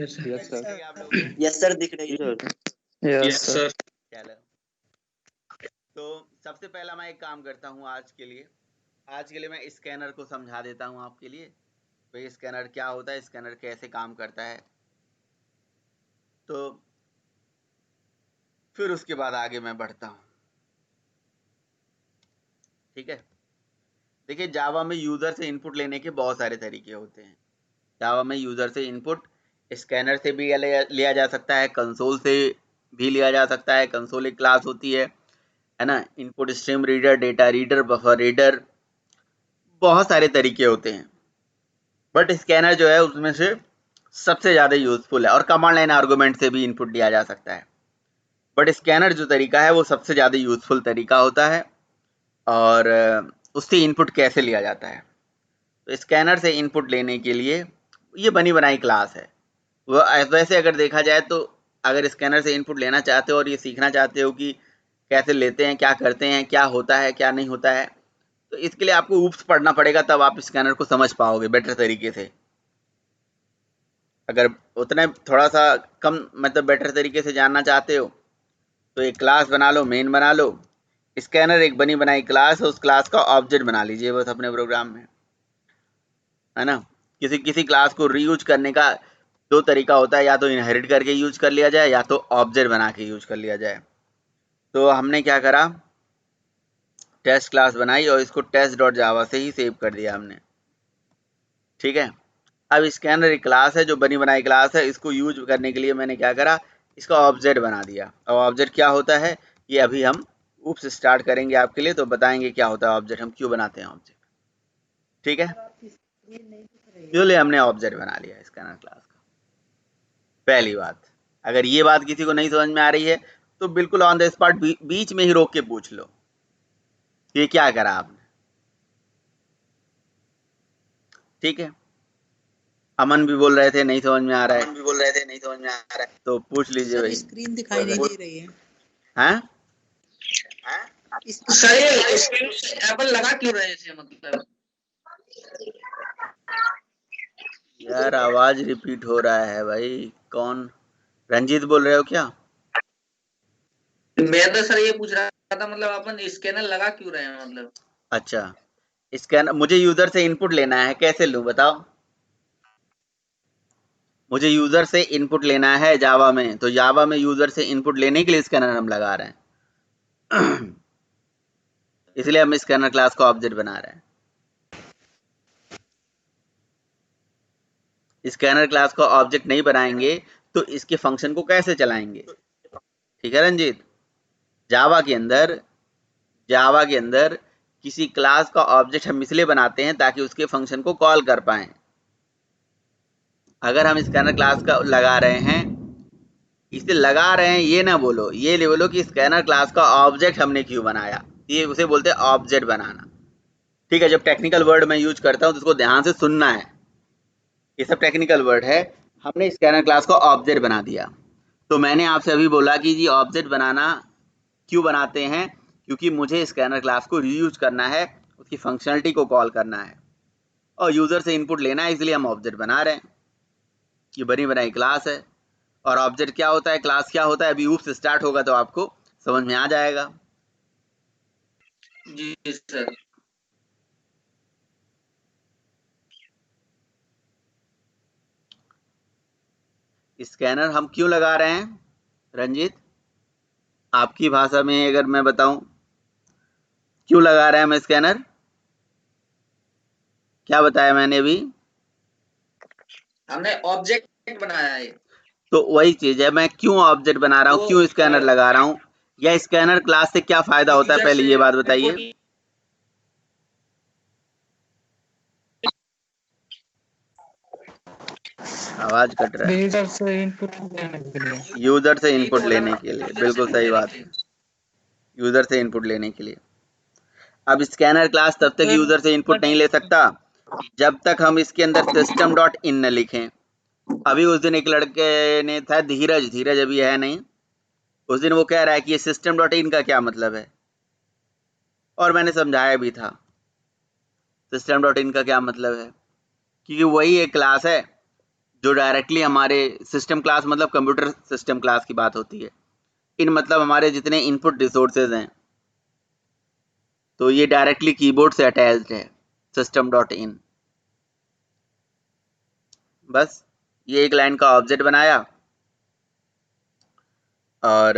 Yes sir. Yes दिख sir. रही है आप लोगों को? यस सर, दिख रही है। Yes sir. चलो, तो सबसे पहला मैं एक काम करता हूँ आज के लिए मैं स्कैनर को समझा देता हूँ आपके लिए। भाई स्कैनर क्या होता है, स्कैनर कैसे काम करता है, तो फिर उसके बाद आगे मैं बढ़ता हूँ। ठीक है, देखिए जावा में यूजर से इनपुट लेने के बहुत सारे तरीके होते हैं। जावा में यूजर से इनपुट स्कैनर से भी लिया जा सकता है, कंसोल से भी लिया जा सकता है। कंसोल एक क्लास होती है ना। Input stream reader, data reader, buffer reader, बहुत सारे तरीके होते हैं। बट स्कैनर जो है उसमें से सबसे ज़्यादा यूजफुल है, और कमांड लाइन आर्गूमेंट से भी इनपुट लिया जा सकता है। बट स्कैनर जो तरीका है वो सबसे ज़्यादा यूजफुल तरीका होता है। और उससे इनपुट कैसे लिया जाता है, तो स्कैनर से इनपुट लेने के लिए ये बनी बनाई क्लास है। वैसे अगर देखा जाए तो अगर स्कैनर से इनपुट लेना चाहते हो और ये सीखना चाहते हो कि कैसे लेते हैं, क्या करते हैं, क्या होता है, क्या नहीं होता है, तो इसके लिए आपको ऊप्स पढ़ना पड़ेगा, तब आप स्कैनर को समझ पाओगे बेटर तरीके से। अगर उतना थोड़ा सा कम मतलब बेटर तरीके से जानना चाहते हो तो एक क्लास बना लो, मेन बना लो। स्कैनर एक बनी बनाई क्लास है, उस क्लास का ऑब्जेक्ट बना लीजिए बस अपने प्रोग्राम में, है ना। किसी क्लास को रीयूज करने का दो तरीका होता है, या तो इनहेरिट करके यूज कर लिया जाए या तो ऑब्जेक्ट बना के यूज कर लिया जाए। तो हमने क्या करा, टेस्ट क्लास बनाई और इसको टेस्ट डॉट जावा से ही सेव कर दिया हमने। ठीक है, अब स्कैनर एक क्लास है जो बनी बनाई क्लास है, इसको यूज करने के लिए मैंने क्या करा, इसका ऑब्जेक्ट बना दिया। और ऑब्जेक्ट क्या होता है ये अभी हम ऊप्स स्टार्ट करेंगे आपके लिए, तो बताएंगे क्या होता है ऑब्जेक्ट, हम क्यों बनाते हैं ऑब्जेक्ट। ठीक है, इसलिए हमने ऑब्जेक्ट बना लिया स्कैनर क्लास का। पहली बात, अगर ये बात किसी को नहीं समझ में आ रही है तो बिल्कुल ऑन द स्पॉट बीच में ही रोक के पूछ लो ये क्या करा आपने। ठीक है, अमन भी बोल रहे थे नहीं समझ में आ रहा है, तो पूछ लीजिए भाई। स्क्रीन दिखाई नहीं दे रही है। हैं? सर ये स्क्रीन एप्पल लगा क्यों रहे थे, मतलब यार आवाज रिपीट हो रहा है भाई। कौन, रंजीत बोल रहे हो क्या? मैं तो सर ये पूछ रहा था, मतलब अपन स्कैनर लगा क्यों रहे हैं, मतलब। अच्छा, स्कैनर मुझे यूजर से इनपुट लेना है, कैसे लूं बताओ। मुझे यूजर से इनपुट लेना है जावा में, तो जावा में यूजर से इनपुट लेने के लिए स्कैनर हम लगा रहे हैं। इसलिए हम स्कैनर क्लास का ऑब्जेक्ट बना रहे हैं। स्कैनर क्लास का ऑब्जेक्ट नहीं बनाएंगे तो इसके फंक्शन को कैसे चलाएंगे। ठीक है रंजीत, जावा के अंदर किसी क्लास का ऑब्जेक्ट हम इसलिए बनाते हैं ताकि उसके फंक्शन को कॉल कर पाए। अगर हम स्कैनर क्लास का लगा रहे हैं, इसे लगा रहे हैं ये ना बोलो, ये ले बोलो कि स्कैनर क्लास का ऑब्जेक्ट हमने क्यों बनाया, ये उसे बोलते हैं ऑब्जेक्ट बनाना। ठीक है, जब टेक्निकल वर्ड मैं यूज करता हूं तो उसको ध्यान से सुनना है, ये सब टेक्निकल वर्ड है। हमने स्कैनर क्लास का ऑब्जेक्ट बना दिया, तो मैंने आपसे अभी बोला कि जी ऑब्जेक्ट बनाना क्यों बनाते हैं, क्योंकि मुझे स्कैनर क्लास को रीयूज करना है, उसकी फंक्शनलिटी को कॉल करना है और यूजर से इनपुट लेना है, इसलिए हम ऑब्जेक्ट बना रहे हैं। ये बनी बनाई क्लास है। और ऑब्जेक्ट क्या होता है, क्लास क्या होता है, अभी ऊप से स्टार्ट होगा तो आपको समझ में आ जाएगा। जी सर। स्कैनर हम क्यों लगा रहे हैं रंजीत, आपकी भाषा में अगर मैं बताऊं क्यों लगा रहे हैं हम स्कैनर, क्या बताया मैंने अभी। हमने ऑब्जेक्ट बनाया है, तो वही चीज है, मैं क्यों ऑब्जेक्ट बना रहा हूँ, क्यों स्कैनर लगा रहा हूँ, या स्कैनर क्लास से क्या फायदा होता है, पहले ये बात बताइए। आवाज कट रहा है। यूजर से इनपुट लेने के लिए। यूजर से इनपुट लेने के लिए, बिल्कुल सही बात है, यूजर से इनपुट लेने के लिए। अब स्कैनर क्लास तब तक यूजर से इनपुट नहीं ले सकता जब तक हम इसके अंदर सिस्टम डॉट इन न लिखें। अभी उस दिन एक लड़के ने था धीरज अभी है नहीं, उस दिन वो कह रहा है कि ये सिस्टम डॉट इन का क्या मतलब है, और मैंने समझाया भी था सिस्टम डॉट इन का क्या मतलब है, क्योंकि वही एक क्लास है जो डायरेक्टली हमारे सिस्टम क्लास मतलब कंप्यूटर सिस्टम क्लास की बात होती है। इन मतलब हमारे जितने इनपुट रिसोर्सेज हैं, तो ये डायरेक्टली कीबोर्ड से अटैच्ड है सिस्टम डॉट इन। बस ये एक लाइन का ऑब्जेक्ट बनाया और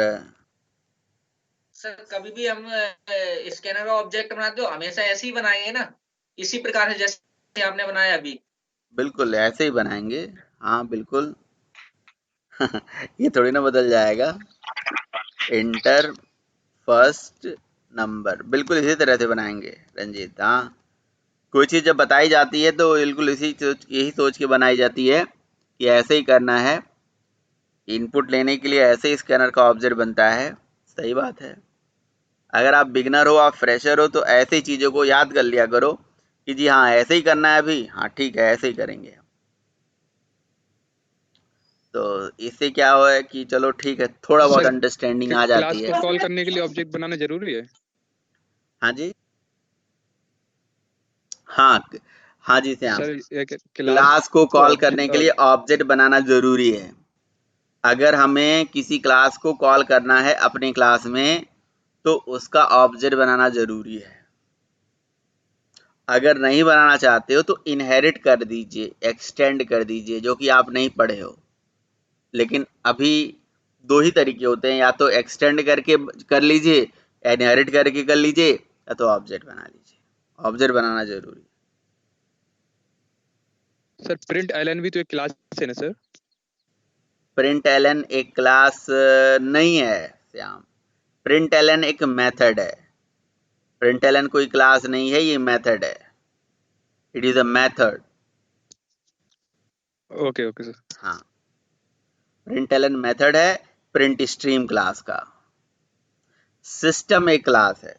सर कभी भी हम स्कैनर का ऑब्जेक्ट बनाते हो हमेशा ऐसे ही बनाएंगे ना, इसी प्रकार से जैसे आपने बनाया अभी। बिल्कुल ऐसे ही बनाएंगे। हाँ बिल्कुल। ये थोड़ी ना बदल जाएगा। इंटर फर्स्ट नंबर, बिल्कुल इसी तरह से बनाएंगे रंजीत। हाँ, कोई चीज़ जब बताई जाती है तो बिल्कुल यही सोच के बनाई जाती है कि ऐसे ही करना है। इनपुट लेने के लिए ऐसे ही स्कैनर का ऑब्जेक्ट बनता है। सही बात है। अगर आप बिगनर हो, आप फ्रेशर हो, तो ऐसे ही चीज़ों को याद कर लिया करो कि जी हाँ ऐसे ही करना है अभी। हाँ ठीक है, ऐसे ही करेंगे। तो इससे क्या हुआ है कि चलो ठीक है, थोड़ा बहुत सर अंडरस्टैंडिंग आ क्लास जाती को है। कॉल करने के लिए ऑब्जेक्ट बनाना जरूरी है? हाँ जी, हाँ हाँ जी श्याम, सर एक क्लास को कॉल करने के लिए ऑब्जेक्ट ऑब्जेक्ट बनाना जरूरी है। अगर हमें किसी क्लास को कॉल करना है अपनी क्लास में, तो उसका ऑब्जेक्ट बनाना जरूरी है। अगर नहीं बनाना चाहते हो तो इनहेरिट कर दीजिए, एक्सटेंड कर दीजिए, जो कि आप नहीं पढ़े हो। लेकिन अभी दो ही तरीके होते हैं, या तो एक्सटेंड करके कर लीजिए, इनहेरिट करके कर लीजिए, या तो ऑब्जेक्ट बना लीजिए। ऑब्जेक्ट बनाना जरूरी है। सर प्रिंट एलन भी तो एक क्लास है ना सर? प्रिंट एलन एक क्लास नहीं है श्याम, प्रिंट एलन एक मेथड है। प्रिंट एलन कोई क्लास नहीं है, ये मेथड है। It is a method. Okay okay sir. हाँ, प्रिंट एलन मेथड है प्रिंट स्ट्रीम क्लास का। सिस्टम एक क्लास है,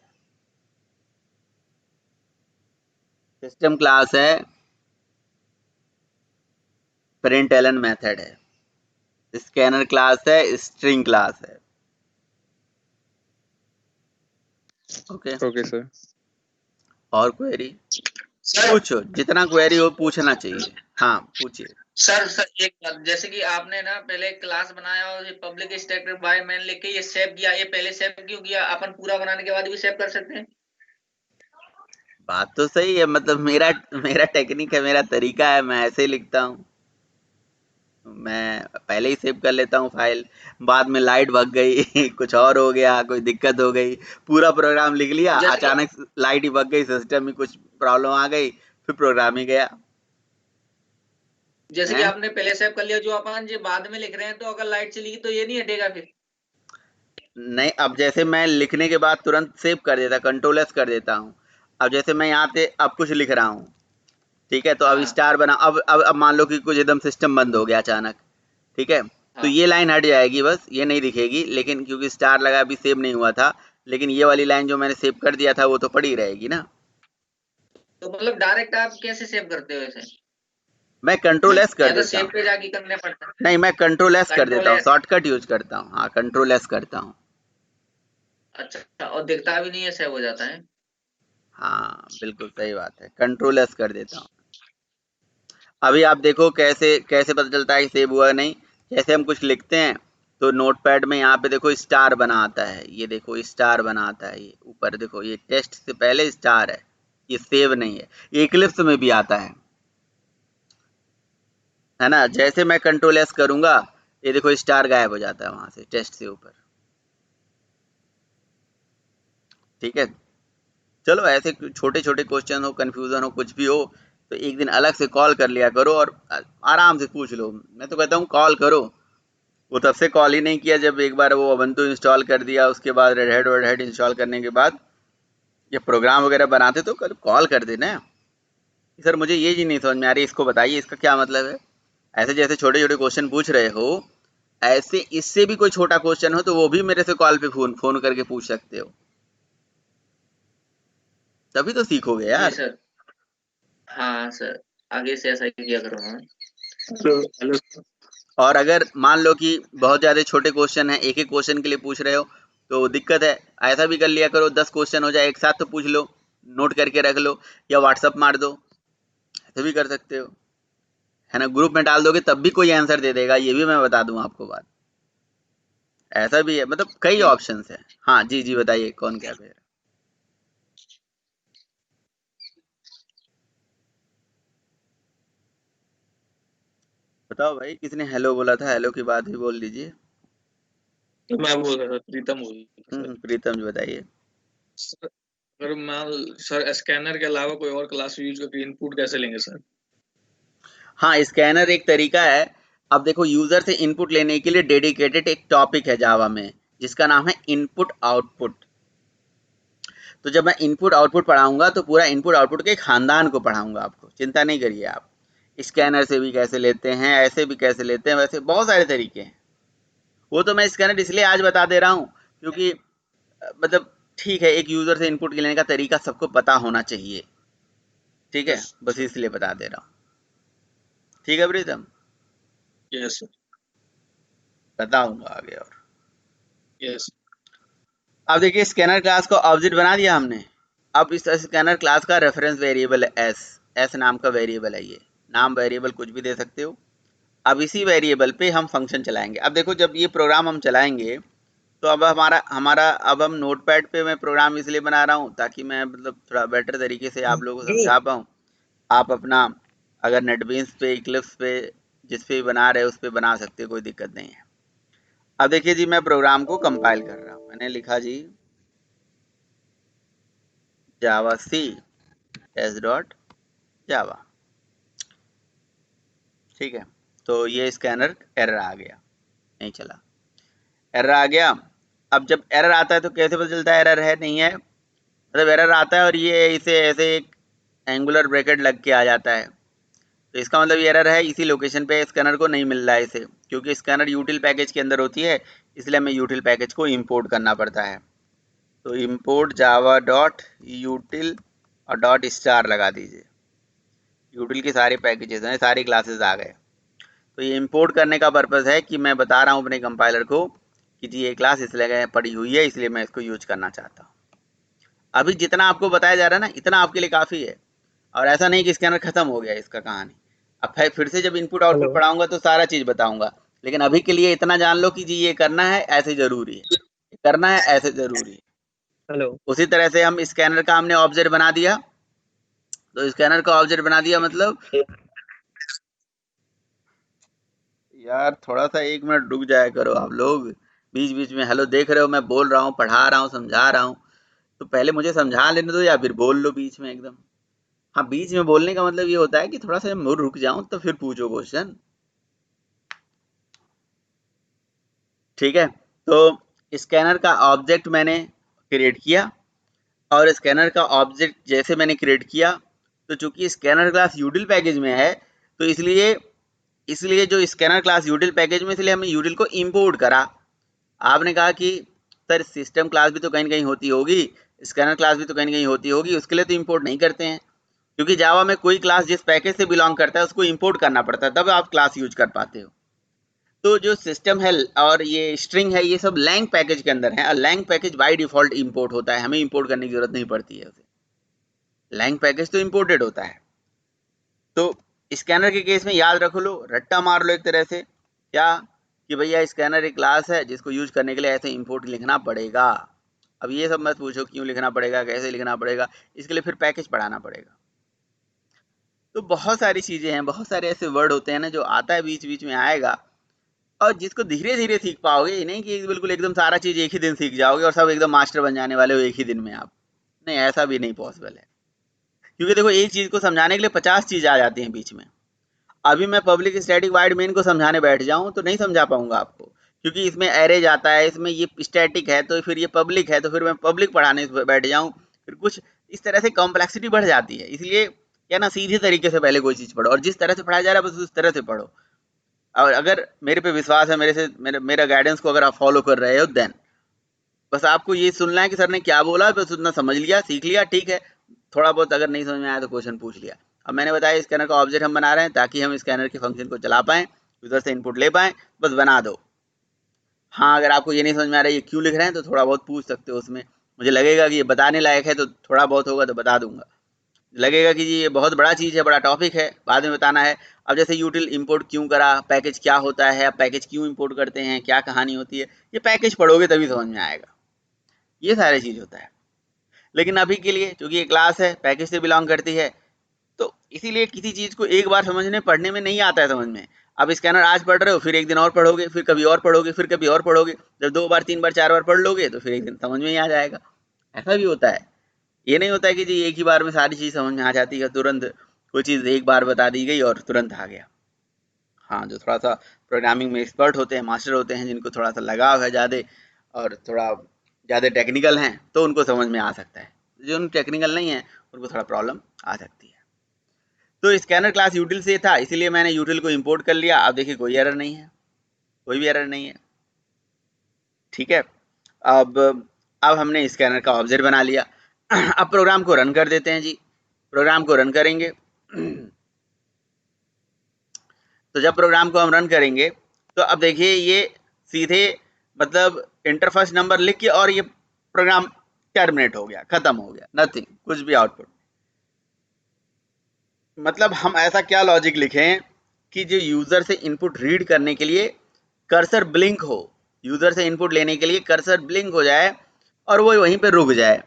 सिस्टम क्लास है, प्रिंट एलन मेथड है। स्कैनर क्लास है, स्ट्रिंग क्लास है। Okay, okay sir. और क्वेरी सर पूछो, जितना क्वेरी हो पूछना चाहिए। हाँ पूछिए। सर एक बात, जैसे कि आपने ना पहले क्लास बनाया और ये पब्लिक स्टैटिक बाय मैन लिख के ये सेव किया, ये पहले सेव क्यों किया? अपन पूरा बनाने के बाद भी सेव कर सकते हैं। बात तो सही है, मतलब मेरा मेरा टेक्निक है, मेरा तरीका है, मैं ऐसे ही लिखता हूँ। मैं पहले ही सेव कर लेता हूँ फाइल, बाद में लाइट भग गई कुछ और हो गया, कोई दिक्कत हो गई, पूरा प्रोग्राम लिख लिया, जैसे कि अचानक लाइट ही भग गई, सिस्टम में कुछ प्रॉब्लम आ गई, फिर प्रोग्राम ही गया जैसे कि है। आपने पहले सेव कर लिया, जो अपन जो बाद में लिख रहे हैं, तो अगर लाइट चली गई तो ये नहीं हटेगा फिर? नहीं, अब जैसे मैं लिखने के बाद तुरंत सेव कर देता, कंट्रोल एस कर देता हूँ। अब जैसे मैं यहाँ पे अब कुछ लिख रहा हूँ, ठीक है, तो अब हाँ स्टार बना, अब मान लो कि कुछ एकदम सिस्टम बंद हो गया अचानक, ठीक है, तो हाँ। ये लाइन हट जाएगी, बस ये नहीं दिखेगी, लेकिन क्योंकि स्टार लगा अभी सेव नहीं हुआ था, लेकिन ये वाली लाइन जो मैंने सेव कर दिया था वो तो पड़ी रहेगी ना। तो मतलब डायरेक्ट आप कैसे सेव करते हो इसे? मैं कंट्रोल एस कर या तो देता सेव हूँ। पे जाके करने पड़ता है? नहीं, मैं कंट्रोल एस कर कंट्रोल देता हूँ, एस। शॉर्टकट यूज करता हूँ। हाँ कंट्रोल एस करता हूँ। अच्छा, और दिखता भी नहीं है, सेव हो जाता है। हाँ बिल्कुल सही बात है, कंट्रोल एस कर देता हूँ। अभी आप देखो कैसे कैसे पता चलता है कि सेव हुआ नहीं। जैसे हम कुछ लिखते हैं तो नोटपैड में यहाँ पे देखो स्टार बना आता है, ये देखो स्टार बना आता है, ये ऊपर देखो, ये टेस्ट से पहले स्टार है, ये सेव नहीं है। ये इक्लिप्स में भी आता है ना। जैसे मैं कंट्रोल एस करूंगा, ये देखो स्टार गायब हो जाता है वहां से, टेस्ट से ऊपर। ठीक है, चलो ऐसे छोटे छोटे क्वेश्चन हो, कंफ्यूजन हो, कुछ भी हो, तो एक दिन अलग से कॉल कर लिया करो और आराम से पूछ लो। मैं तो कहता हूँ कॉल करो। वो तब से कॉल ही नहीं किया जब एक बार वो ubuntu इंस्टॉल कर दिया, उसके बाद रेड हैट इंस्टॉल करने के बाद ये प्रोग्राम वगैरह बनाते तो कॉल कर देना। सर मुझे ये चीज नहीं समझ में आ रही, इसको बताइए, इसका क्या मतलब है। ऐसे जैसे छोटे छोटे क्वेश्चन पूछ रहे हो, ऐसे इससे भी कोई छोटा क्वेश्चन हो तो वो भी मेरे से कॉल पे फोन फोन करके पूछ सकते हो, तभी तो सीखोगे जी यार। सर। हाँ सर, आगे से ऐसा ही किया करूँगा मैं। हेलो। और अगर मान लो कि बहुत ज़्यादा छोटे क्वेश्चन है, एक एक क्वेश्चन के लिए पूछ रहे हो, तो दिक्कत है। ऐसा भी कर लिया करो, 10 क्वेश्चन हो जाए एक साथ तो पूछ लो, नोट करके रख लो, या व्हाट्सअप मार दो, ऐसा भी कर सकते हो, है ना, ग्रुप में डाल दोगे तब भी कोई आंसर दे देगा, ये भी मैं बता दूं आपको बात। ऐसा भी है, मतलब कई ऑप्शंस है। हाँ जी जी बताइए कौन क्या कह रहा है। बताओ भाई, किसने हेलो बोला था? हेलो की बात भी बोल दीजिए। तो मैं बोल रहा था, प्रीतम बोल रहा था सर। प्रीतम जी बताइए। सर, अगर मान सर स्कैनर के अलावा कोई और क्लास यूज करके इनपुट कैसे लेंगे सर? हाँ, स्कैनर एक तरीका है। अब देखो, यूजर से इनपुट लेने के लिए डेडिकेटेड एक टॉपिक है जावा में, जिसका नाम है इनपुट आउटपुट। तो जब मैं इनपुट आउटपुट पढ़ाऊंगा तो पूरा इनपुट आउटपुट के खानदान को पढ़ाऊंगा आपको, चिंता नहीं करिए आप। स्कैनर से भी कैसे लेते हैं, ऐसे भी कैसे लेते हैं, वैसे बहुत सारे तरीके हैं। वो तो मैं स्कैनर इसलिए आज बता दे रहा हूँ क्योंकि मतलब ठीक है, एक यूजर से इनपुट लेने का तरीका सबको पता होना चाहिए, ठीक है, बस इसलिए बता दे रहा हूँ। ठीक है प्रीतम, यस सर, बताऊंगा आगे और। यस। अब देखिए, स्कैनर क्लास को ऑब्जेक्ट बना दिया हमने। अब इस स्कैनर क्लास का रेफरेंस वेरिएबल है एस नाम का वेरिएबल है, ये नाम वेरिएबल कुछ भी दे सकते हो। अब इसी वेरिएबल पे हम फंक्शन चलाएंगे। अब देखो, जब ये प्रोग्राम हम चलाएंगे तो अब हमारा हमारा अब हम नोटपैड पे मैं प्रोग्राम इसलिए बना रहा हूँ ताकि मैं मतलब थोड़ा बेटर तरीके से आप लोगों को समझा पाऊँ। आप अपना अगर नेटबीन्स पे, इक्लिप्स पे, जिस पे भी बना रहे हो उस पे बना सकते हो, कोई दिक्कत नहीं है। अब देखिए जी, मैं प्रोग्राम को कंपाइल कर रहा हूँ। मैंने लिखा जी जावा सी एस डॉट जावा, ठीक है। तो ये स्कैनर एरर आ गया, नहीं चला, एरर आ गया। अब जब एरर आता है तो कैसे पता चलता है एरर है नहीं है? मतलब एरर आता है और ये इसे ऐसे एक एंगुलर ब्रैकेट लग के आ जाता है, तो इसका मतलब ये एरर है, इसी लोकेशन पे स्कैनर को नहीं मिल रहा है इसे, क्योंकि स्कैनर यूटिल पैकेज के अंदर होती है, इसलिए हमें यूटिल पैकेज को इंपोर्ट करना पड़ता है। तो इंपोर्ट जावा डॉट यूटिल और डॉट स्टार लगा दीजिए। यूटिल के सारे पैकेजेस हैं, सारी क्लासेस आ गए। तो ये इंपोर्ट करने का पर्पज़ है कि मैं बता रहा हूँ अपने कंपाइलर को कि जी ये क्लास इस जगह पड़ी हुई है, इसलिए मैं इसको यूज करना चाहता हूँ। अभी जितना आपको बताया जा रहा है ना, इतना आपके लिए काफ़ी है। और ऐसा नहीं कि स्कैनर खत्म हो गया इसका कहानी। अब फिर से जब इनपुट आउटपुट पढ़ाऊंगा तो सारा चीज़ बताऊंगा, लेकिन अभी के लिए इतना जान लो कि जी ये करना है ऐसे ज़रूरी है, करना है ऐसे ज़रूरी है। हेलो। उसी तरह से हम स्कैनर का हमने ऑब्जेक्ट बना दिया। तो स्कैनर का ऑब्जेक्ट बना दिया मतलब, यार थोड़ा सा 1 मिनट रुक जाया करो आप लोग। बीच बीच में हेलो देख रहे हो, मैं बोल रहा हूँ, पढ़ा रहा हूँ, समझा रहा हूँ, तो पहले मुझे समझा लेने दो या फिर बोल लो बीच में एकदम। हाँ, बीच में बोलने का मतलब ये होता है कि थोड़ा सा मैं रुक जाऊं तो फिर पूछो क्वेश्चन, ठीक है। तो स्कैनर का ऑब्जेक्ट मैंने क्रिएट किया, और स्कैनर का ऑब्जेक्ट जैसे मैंने क्रिएट किया, तो चूंकि स्कैनर क्लास यूटिल पैकेज में है, तो इसलिए इसलिए जो स्कैनर क्लास यूटिल पैकेज में, इसलिए हमने यूटिल को इंपोर्ट करा। आपने कहा कि सर सिस्टम क्लास भी तो कहीं न कहीं होती होगी, स्कैनर क्लास भी तो कहीं न कहीं होती होगी, उसके लिए तो इंपोर्ट नहीं करते हैं, क्योंकि जावा में कोई क्लास जिस पैकेज से बिलोंग करता है उसको इंपोर्ट करना पड़ता है, तब आप क्लास यूज कर पाते हो। तो जो सिस्टम है और ये स्ट्रिंग है, ये सब लैंग पैकेज के अंदर है, और lang package by default import होता है, हमें इंपोर्ट करने की जरूरत नहीं पड़ती है उसे। लैंग पैकेज तो इंपोर्टेड होता है। तो स्कैनर के केस में याद रख लो, रट्टा मार लो एक तरह से, क्या कि भैया स्कैनर एक क्लास है जिसको यूज करने के लिए ऐसे इंपोर्ट लिखना पड़ेगा। अब ये सब मत पूछो क्यों लिखना पड़ेगा, कैसे लिखना पड़ेगा, इसके लिए फिर पैकेज पढ़ाना पड़ेगा। तो बहुत सारी चीजें हैं, बहुत सारे ऐसे वर्ड होते हैं ना जो आता है बीच बीच में आएगा, और जिसको धीरे धीरे सीख पाओगे, ये नहीं कि बिल्कुल एकदम सारा चीज एक ही दिन सीख जाओगे और सब एकदम मास्टर बन जाने वाले हो एक ही दिन में आप। नहीं, ऐसा भी नहीं पॉसिबल है, क्योंकि देखो एक चीज को समझाने के लिए 50 चीज आ जाती हैं बीच में। अभी मैं पब्लिक स्टैटिक वाइड मेन को समझाने बैठ जाऊं तो नहीं समझा पाऊंगा आपको, क्योंकि इसमें एरेज आता है, इसमें ये स्टैटिक है, तो फिर ये पब्लिक है, तो फिर मैं पब्लिक पढ़ाने बैठ जाऊं, फिर कुछ इस तरह से कॉम्प्लेक्सिटी बढ़ जाती है। इसलिए क्या ना, सीधे तरीके से पहले कोई चीज पढ़ो, और जिस तरह से पढ़ाया जा रहा है बस उस तरह से पढ़ो। और अगर मेरे पे विश्वास है, मेरा गाइडेंस को अगर आप फॉलो कर रहे हो, देन बस आपको ये सुनना है कि सर ने क्या बोला, बस उतना समझ लिया, सीख लिया, ठीक है। थोड़ा बहुत अगर नहीं समझ में आया तो क्वेश्चन पूछ लिया। अब मैंने बताया स्कैनर का ऑब्जेक्ट हम बना रहे हैं ताकि हम स्कैनर के फंक्शन को चला पाएं, यूजर से इनपुट ले पाएं, बस बना दो। हाँ, अगर आपको ये नहीं समझ में आ रहा है ये क्यों लिख रहे हैं, तो थोड़ा बहुत पूछ सकते हो उसमें, मुझे लगेगा कि ये बताने लायक है तो थोड़ा बहुत होगा तो बता दूंगा, लगेगा कि जी ये बहुत बड़ा चीज़ है, बड़ा टॉपिक है, बाद में बताना है। अब जैसे यूटिल इंपोर्ट क्यों करा, पैकेज क्या होता है, अब पैकेज क्यों इंपोर्ट करते हैं, क्या कहानी होती है, ये पैकेज पढ़ोगे तभी समझ में आएगा, ये सारी चीज़ होता है। लेकिन अभी के लिए क्योंकि ये क्लास है, पैकेज से बिलोंग करती है, तो इसीलिए किसी चीज़ को एक बार समझने पढ़ने में नहीं आता है समझ में। अब स्कैनर आज पढ़ रहे हो, फिर एक दिन और पढ़ोगे, फिर कभी और पढ़ोगे, फिर कभी और पढ़ोगे, जब 2 बार 3 बार 4 बार पढ़ लोगे तो फिर एक दिन समझ में ही आ जाएगा। ऐसा भी होता है, ये नहीं होता है कि जी एक ही बार में सारी चीज़ समझ में आ जाती है, तुरंत कोई चीज़ एक बार बता दी गई और तुरंत आ गया। हाँ, जो थोड़ा सा प्रोग्रामिंग में एक्सपर्ट होते हैं, मास्टर होते हैं, जिनको थोड़ा सा लगाव है ज़्यादा और थोड़ा ज़्यादा टेक्निकल हैं, तो उनको समझ में आ सकता है। जो उन टेक्निकल नहीं है उनको थोड़ा प्रॉब्लम आ सकती है। तो स्कैनर क्लास यूटिल से था, इसीलिए मैंने यूटिल को इंपोर्ट कर लिया। अब देखिए कोई एरर नहीं है, कोई भी एरर नहीं है, ठीक है। अब हमने स्कैनर का ऑब्जेक्ट बना लिया। अब प्रोग्राम को रन कर देते हैं जी। प्रोग्राम को रन करेंगे तो जब प्रोग्राम को हम रन करेंगे तो अब देखिए ये सीधे मतलब इंटर फर्स्ट नंबर लिख के और ये प्रोग्राम टर्मिनेट हो गया, खत्म हो गया, नथिंग, कुछ भी आउटपुट। मतलब हम ऐसा क्या लॉजिक लिखें कि जो यूजर से इनपुट रीड करने के लिए कर्सर ब्लिंक हो, यूजर से इनपुट लेने के लिए कर्सर ब्लिंक हो जाए और वो वहीं पे रुक जाए।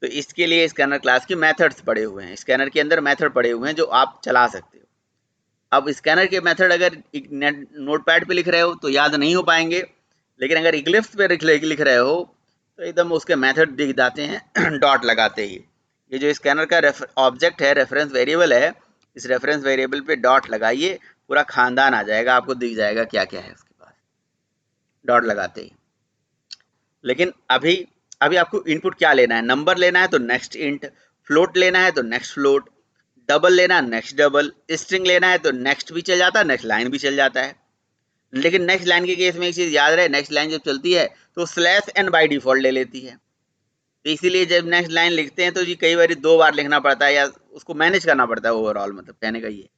तो इसके लिए स्कैनर क्लास के मेथड्स पड़े हुए हैं, स्कैनर के अंदर मेथड पड़े हुए हैं जो आप चला सकते हो। अब स्कैनर के मेथड अगर नोटपैड पे लिख रहे हो तो याद नहीं हो पाएंगे, लेकिन अगर इक्लिप्स पे लिख रहे हो तो एकदम उसके मेथड दिख जाते हैं डॉट लगाते ही। ये जो स्कैनर का ऑब्जेक्ट है, रेफरेंस वेरिएबल है, इस रेफरेंस वेरिएबल पे डॉट लगाइए, पूरा खानदान आ जाएगा, आपको दिख जाएगा क्या क्या है उसके पास डॉट लगाते ही। लेकिन अभी आपको इनपुट क्या लेना है, नंबर लेना है तो नेक्स्ट इंट, फ्लोट लेना है तो नेक्स्ट फ्लोट, डबल लेना है नेक्स्ट डबल, स्ट्रिंग लेना है तो नेक्स्ट भी चल जाता है, नेक्स्ट लाइन भी चल जाता है। लेकिन नेक्स्ट लाइन के केस में एक चीज़ याद रहे, नेक्स्ट लाइन जब चलती है तो स्लैश एन बाई डिफॉल्ट ले लेती है। तो इसीलिए जब नेक्स्ट लाइन लिखते हैं तो जी कई बार 2 बार लिखना पड़ता है या उसको मैनेज करना पड़ता है ओवरऑल, मतलब कहने का ये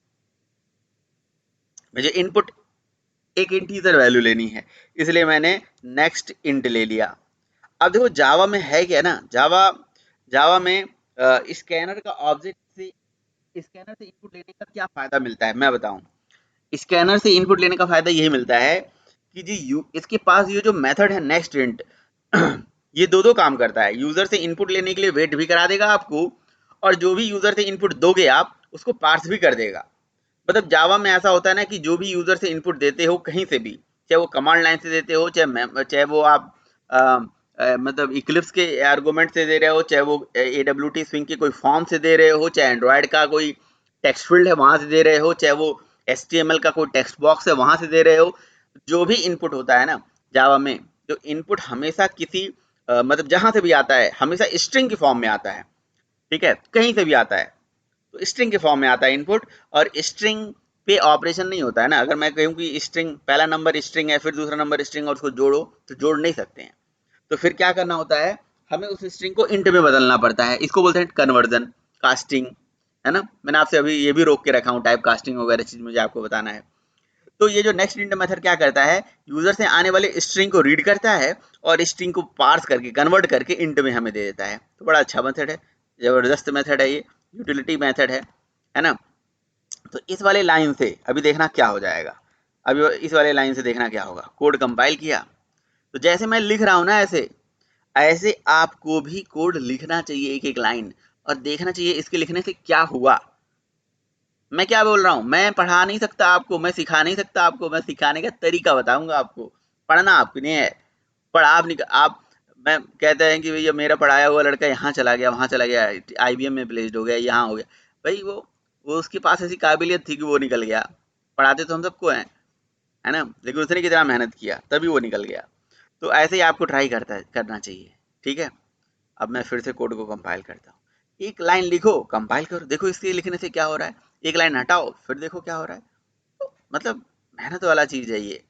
मुझे इनपुट एक इंटीजर वैल्यू लेनी है, इसलिए मैंने नेक्स्ट इंट ले लिया। अब देखो जावा में है क्या ना, जावा में स्कैनर का ऑब्जेक्ट से स्कैनर से इनपुट लेने का क्या फायदा मिलता है मैं बताऊं। स्कैनर से इनपुट लेने का फायदा यही मिलता है कि जी इसके पास ये जो मेथड है नेक्स्ट इंट ये दो काम करता है। यूजर से इनपुट लेने के लिए वेट भी करा देगा आपको, और जो भी यूजर से इनपुट दोगे आप उसको पार्स भी कर देगा। मतलब जावा में ऐसा होता है ना कि जो भी यूजर से इनपुट देते हो कहीं से भी, चाहे वो कमांड लाइन से देते हो, चाहे वो आप मतलब इक्लिप्स के आर्गुमेंट से दे रहे हो, चाहे वो AWT स्विंग के कोई फॉर्म से दे रहे हो, चाहे एंड्रॉयड का कोई टेक्स्ट फील्ड है वहां से दे रहे हो, चाहे वो HTML का कोई टेक्स्ट बॉक्स है वहां से दे रहे हो, जो भी इनपुट होता है ना जावा में, जो इनपुट हमेशा किसी मतलब जहां से भी आता है हमेशा स्ट्रिंग के फॉर्म में आता है, ठीक है, कहीं से भी आता है तो स्ट्रिंग के फॉर्म में आता है इनपुट, और स्ट्रिंग पे ऑपरेशन नहीं होता है ना। अगर मैं कहूँ कि स्ट्रिंग पहला नंबर स्ट्रिंग है फिर दूसरा नंबर स्ट्रिंग और उसको जोड़ो तो जोड़ नहीं सकते हैं, तो फिर क्या करना होता है, हमें उस स्ट्रिंग को इंट में बदलना पड़ता है। इसको बोलते हैं कन्वर्जन कास्टिंग, है ना। मैंने आपसे अभी ये भी रोक के रखा हूँ, टाइप कास्टिंग वगैरह चीज मुझे आपको बताना है। तो ये जो नेक्स्ट इंट मेथड क्या करता है, यूजर से आने वाले स्ट्रिंग को रीड करता है और स्ट्रिंग को पार्स करके कन्वर्ट करके इंट में हमें दे देता है। तो बड़ा अच्छा मेथड है, जबरदस्त मेथड है, ये यूटिलिटी मेथड है ना। तो इस वाले लाइन से अभी देखना क्या हो जाएगा, अभी इस वाले लाइन से देखना क्या होगा। कोड कंपाइल किया तो जैसे मैं लिख रहा हूँ ना ऐसे आपको भी कोड लिखना चाहिए, एक एक लाइन, और देखना चाहिए इसके लिखने से क्या हुआ। मैं क्या बोल रहा हूँ, मैं पढ़ा नहीं सकता आपको, मैं सिखा नहीं सकता आपको, मैं सिखाने का तरीका बताऊंगा आपको, पढ़ना आपको नहीं है। पर आप मैं कहते हैं कि भैया मेरा पढ़ाया हुआ लड़का यहाँ चला गया वहाँ चला गया, IBM में प्लेस्ड हो गया, यहाँ हो गया, भाई वो उसके पास ऐसी काबिलियत थी कि वो निकल गया। पढ़ाते तो हम सबको हैं, है ना, लेकिन उसने कितना मेहनत किया तभी वो निकल गया। तो ऐसे ही आपको ट्राई करना चाहिए, ठीक है। अब मैं फिर से कोड को कंपाइल करता हूँ, एक लाइन लिखो कंपाइल करो, देखो इसके लिखने से क्या हो रहा है, एक लाइन हटाओ फिर देखो क्या हो रहा है। तो मतलब मेहनत वाला चीज़ है, ये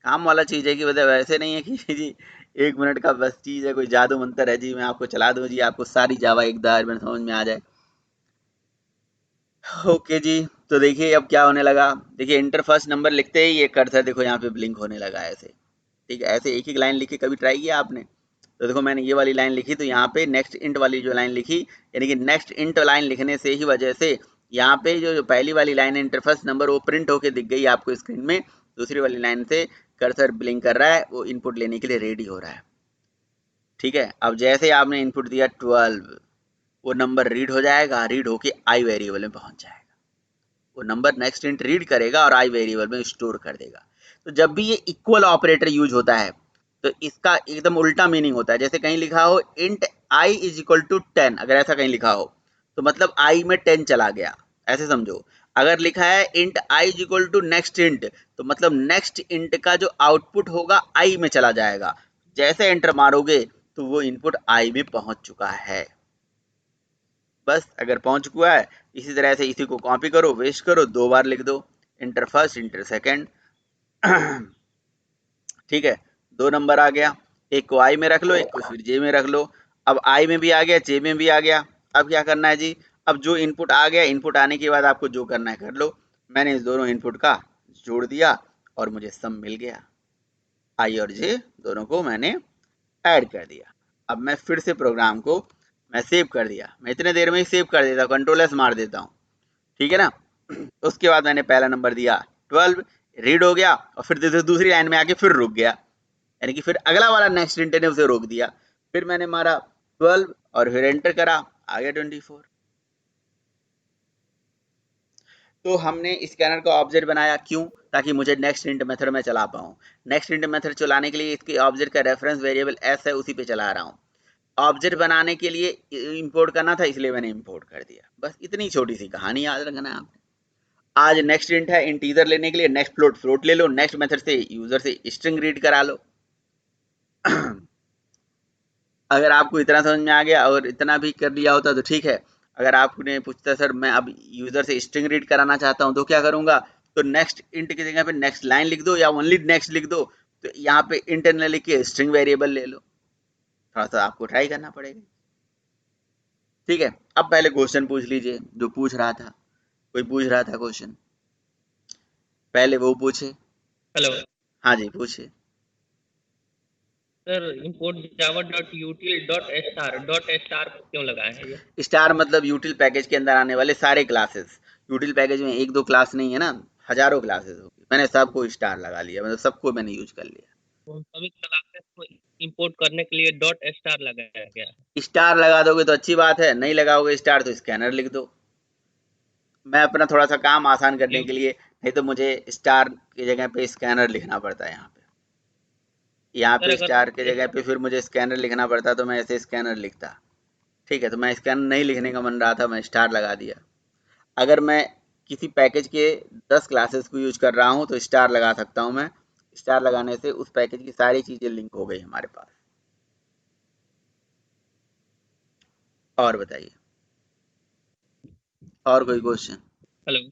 काम वाला चीज़ है कि मतलब ऐसे नहीं है कि जी 1 मिनट का बस चीज़ है, कोई जादू मंत्र है जी मैं आपको चला दूँ जी आपको सारी जावा एक दार में समझ में आ जाए। ओके जी, तो देखिए अब क्या होने लगा, देखिए इंटर फर्स्ट नंबर लिखते ही ये कर्सर देखो यहाँ पे ब्लिंक होने लगा ऐसे, ठीक है। ऐसे एक एक लाइन लिख के कभी ट्राई किया आपने, तो देखो मैंने ये वाली लाइन लिखी, तो यहाँ पे नेक्स्ट इंट वाली जो लाइन लिखी, यानी कि नेक्स्ट इंट लाइन लिखने से ही वजह से यहाँ पे जो पहली वाली लाइन है इंटर फर्स्ट नंबर वो प्रिंट होके दिख गई आपको स्क्रीन में। दूसरी वाली लाइन से कर्सर ब्लिंक कर रहा है, वो इनपुट लेने के लिए रेडी हो रहा है। ठीक है, अब जैसे आपने इनपुट दिया 12, वो नंबर रीड हो जाएगा, रीड होके आई वेरिएबल में पहुंच जाएगा। वो नंबर नेक्स्ट इंट रीड करेगा और आई वेरिएबल में स्टोर कर देगा। तो जब भी ये इक्वल ऑपरेटर यूज होता है तो इसका एकदम उल्टा मीनिंग होता है। जैसे कहीं लिखा हो int i is equal to 10, अगर ऐसा कहीं लिखा हो तो मतलब आई में 10 चला गया, ऐसे समझो। अगर लिखा है int i is equal to next int, तो मतलब नेक्स्ट इंट का जो आउटपुट होगा आई में चला जाएगा। जैसे एंटर मारोगे तो वो इनपुट आई में पहुंच चुका है। बस अगर पहुंच चुका है, इसी तरह से इसी को कॉपी करो, वेस्ट करो, 2 बार लिख दो, इंटर फर्स्ट इंटर सेकेंड। ठीक है, 2 नंबर आ गया, एक को आई में रख लो, एक को फिर जे में रख लो। अब आई में भी आ गया, जे में भी आ गया। अब क्या करना है जी, अब जो इनपुट आ गया, इनपुट आने के बाद आपको जो करना है कर लो। मैंने इस दोनों इनपुट का जोड़ दिया और मुझे सम मिल गया। आई और जे दोनों को मैंने ऐड कर दिया। अब मैं फिर से प्रोग्राम को मैं सेव कर दिया, मैं इतने देर में ही सेव कर देता हूँ, कंट्रोल एस मार देता हूँ। ठीक है ना। उसके बाद मैंने पहला नंबर दिया 12, रीड हो गया और फिर दूसरी लाइन में आके फिर रुक गया, यानी कि फिर अगला वाला नेक्स्ट इंट ने उसे रोक दिया। फिर मैंने मारा 12 और फिर एंटर करा, आ गया 24। तो हमने स्कैनर का ऑब्जेक्ट बनाया, क्यों? ताकि मुझे नेक्स्ट इंट मेथड में चला पाऊँ। नेक्स्ट इंट मेथड चलाने के लिए इसके ऑब्जेक्ट का रेफरेंस वेरिएबल एस है, उसी पे चला रहा हूँ। ऑब्जेक्ट बनाने के लिए इंपोर्ट करना था, इसलिए मैंने इंपोर्ट कर दिया। बस इतनी छोटी सी कहानी याद रखना है आपने। आज नेक्स्ट इंट है, इंटीजर लेने के लिए नेक्स्ट फ्लोट फ्लोट ले लो, नेक्स्ट मेथड से यूजर से स्ट्रिंग रीड करा लो। अगर आपको इतना समझ में आ गया और इतना भी कर लिया होता तो ठीक है। अगर आपने पूछता सर मैं अब यूजर से स्ट्रिंग रीड कराना चाहता हूं तो क्या करूंगा, तो नेक्स्ट इंट की जगह पे नेक्स्ट लाइन लिख दो या ओनली नेक्स्ट लिख दो। तो यहाँ पे इंट न लिख के स्ट्रिंग वेरिएबल ले लो। थोड़ा सा आपको ट्राई करना पड़ेगा। ठीक है, अब पहले क्वेश्चन पूछ लीजिए जो पूछ रहा था, कोई पूछ रहा था क्वेश्चन, पहले वो पूछे। हेलो हाँ जी पूछे। सर, import java.util.star क्यों लगाए हैं ये? स्टार मतलब यूटिल पैकेज के अंदर आने वाले सारे क्लासेस। यूटिल पैकेज में 1-2 क्लास नहीं है ना, हजारों क्लासेस होगी। मैंने सबको स्टार लगा लिया, मतलब सबको मैंने यूज कर लिया। उन सभी क्लासेस को इंपोर्ट करने के लिए .star लगाया गया है। स्टार लगा दोगे तो अच्छी बात है, नहीं लगाओगे स्टार तो स्कैनर लिख दो। मैं अपना थोड़ा सा काम आसान करने के लिए, नहीं तो मुझे स्टार की जगह पे स्कैनर लिखना पड़ता है। यहाँ सर पे अगर स्टार की जगह पे फिर मुझे स्कैनर लिखना पड़ता, तो मैं ऐसे स्कैनर लिखता। ठीक है, तो मैं स्कैनर नहीं लिखने का मन रहा था, मैं स्टार लगा दिया। अगर मैं किसी पैकेज के 10 क्लासेस को यूज कर रहा हूँ तो स्टार लगा सकता हूँ मैं। स्टार लगाने से उस पैकेज की सारी चीजें लिंक हो गई हमारे पास। और बताइए, और कोई क्वेश्चन? हेलो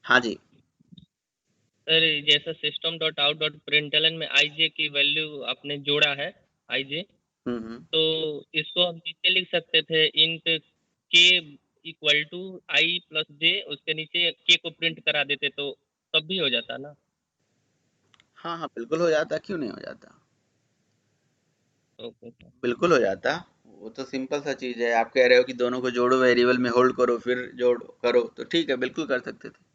हाँ जी। सर, जैसा system.out.println में ij की वैल्यू आपने जोड़ा है ij, तो इसको हम नीचे लिख सकते थे int k equal to I plus J, उसके नीचे k को प्रिंट करा देते तो तब भी हो जाता ना? हाँ हाँ बिल्कुल हो जाता, क्यों नहीं हो जाता, ओके सर। बिल्कुल हो जाता। वो तो सिंपल सा चीज है। आप कह रहे हो कि दोनों को जोड़ो, वेरिएबल में होल्ड करो फिर जोड़ो करो, तो ठीक है, बिल्कुल कर सकते थे।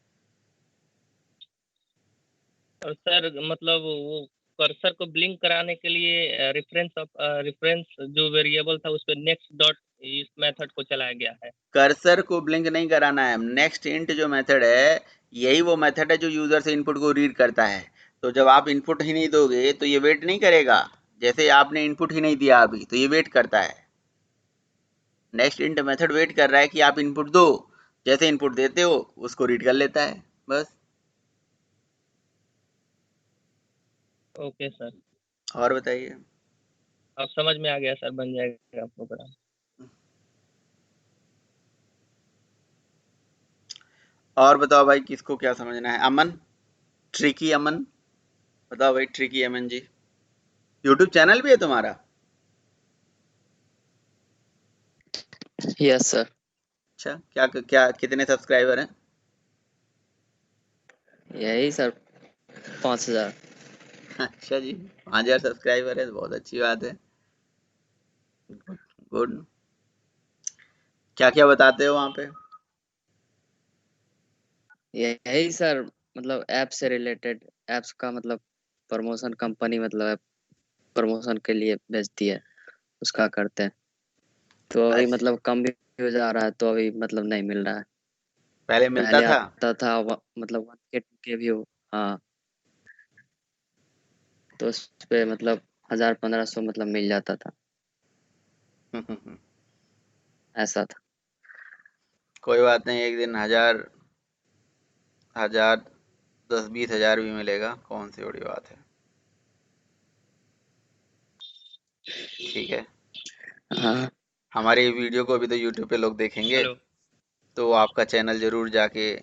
और सर मतलब वो कर्सर को ब्लिंक कराने के लिए रेफरेंस जो वेरिएबल था उस पर नेक्स्ट डॉट इस मेथड को चलाया गया है। कर्सर को ब्लिंक नहीं कराना है, नेक्स्ट इंट जो मेथड है यही वो मेथड है जो यूजर से इनपुट को रीड करता है। तो जब आप इनपुट ही नहीं दोगे तो ये वेट नहीं करेगा। जैसे आपने इनपुट ही नहीं दिया अभी, तो ये वेट करता है। नेक्स्ट इंट मेथड वेट कर रहा है कि आप इनपुट दो, जैसे इनपुट देते हो उसको रीड कर लेता है, बस। ओके सर, और बताइए। अब समझ में आ गया सर, बन जाएगा प्रोग्राम। और बताओ भाई, किसको क्या समझना है? अमन, ट्रिकी अमन, बताओ भाई। Tricky Aman ji, YouTube channel भी है तुम्हारा? Yes sir. अच्छा, क्या क्या कितने सब्सक्राइबर हैं? यही सर 5000। अच्छा जी, 5000 सब्सक्राइबर है तो बहुत अच्छी बात है। गुड। क्या क्या बताते हो वहाँ पे? यही सर, मतलब ऐप से रिलेटेड, ऐप्स का मतलब प्रमोशन, कंपनी मतलब प्रमोशन के लिए भेजती है, उसका करते हैं। तो अभी अच्छा, मतलब कम भी हो जा रहा है, तो अभी मतलब नहीं मिल रहा है। पहले मिलता पहले था? आता था मतलब 1K 2K व्यू। हाँ, तो उस पे मतलब 1000-1500 मतलब मिल जाता था, ऐसा था। कोई बात नहीं, एक दिन 1000 10-20 हज़ार भी मिलेगा, कौन सी बड़ी बात है। ठीक है, हाँ हमारी वीडियो को अभी तो यूट्यूब पे लोग देखेंगे, हेलो। तो वो आपका चैनल जरूर जाके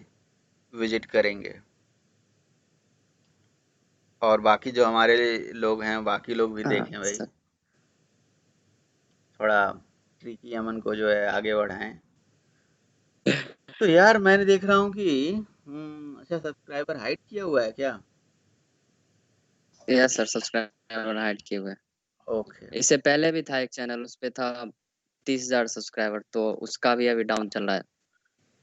विजिट करेंगे। और बाकी जो हमारे लोग हैं, बाकी लोग भी हाँ देखें भाई, सर। थोड़ा ट्रिकी अमन को जो है आगे बढ़ाएं। तो यार मैंने देख रहा हूँ कि अच्छा, सब्सक्राइबर हाइड किया हुआ है क्या? यस सर, सब्सक्राइबर हाइड किए हुए हैं। ओके। इससे पहले भी था एक चैनल, उस पे था 30,000 सब्सक्राइबर, तो उसका भी अभी डाउन चल रहा है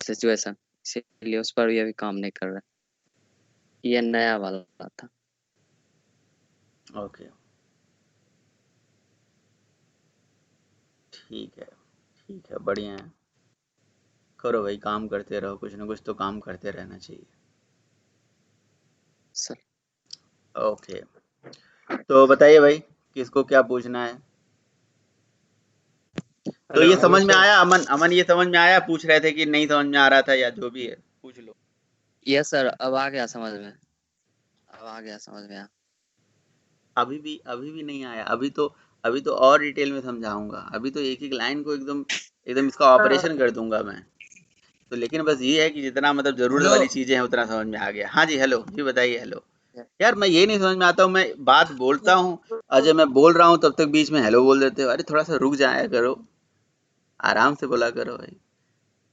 सिचुएशन, इसीलिए उस पर भी अभी काम नहीं कर रहा है। ये नया वाला था। ओके, ठीक है, ठीक है, बढ़िया है। करो भाई, काम करते रहो, कुछ ना कुछ तो काम करते रहना चाहिए। सर ओके, तो बताइए भाई, किसको क्या पूछना है? तो हेलो ये हेलो समझ में सर। आया अमन? अमन ये समझ में आया? पूछ रहे थे कि नहीं समझ में आ रहा था, या जो भी है पूछ लो। यस सर, अब आ गया समझ में, अब आ गया समझ में। अभी भी नहीं आया? अभी तो और डिटेल में समझाऊंगा। अभी तो एक एक लाइन को एकदम एकदम इसका ऑपरेशन कर दूंगा मैं। तो लेकिन बस ये है कि जितना मतलब जरूरत हेलो। वाली चीजें हैं उतना समझ में आ गया। हाँ जी, हेलो जी, बताइए। हेलो यार, मैं ये नहीं समझ में आता हूँ, मैं बात बोलता हूँ और जब मैं बोल रहा हूँ तब तक बीच में हेलो बोल देते हो। अरे थोड़ा सा रुक जाया करो, आराम से बोला करो भाई।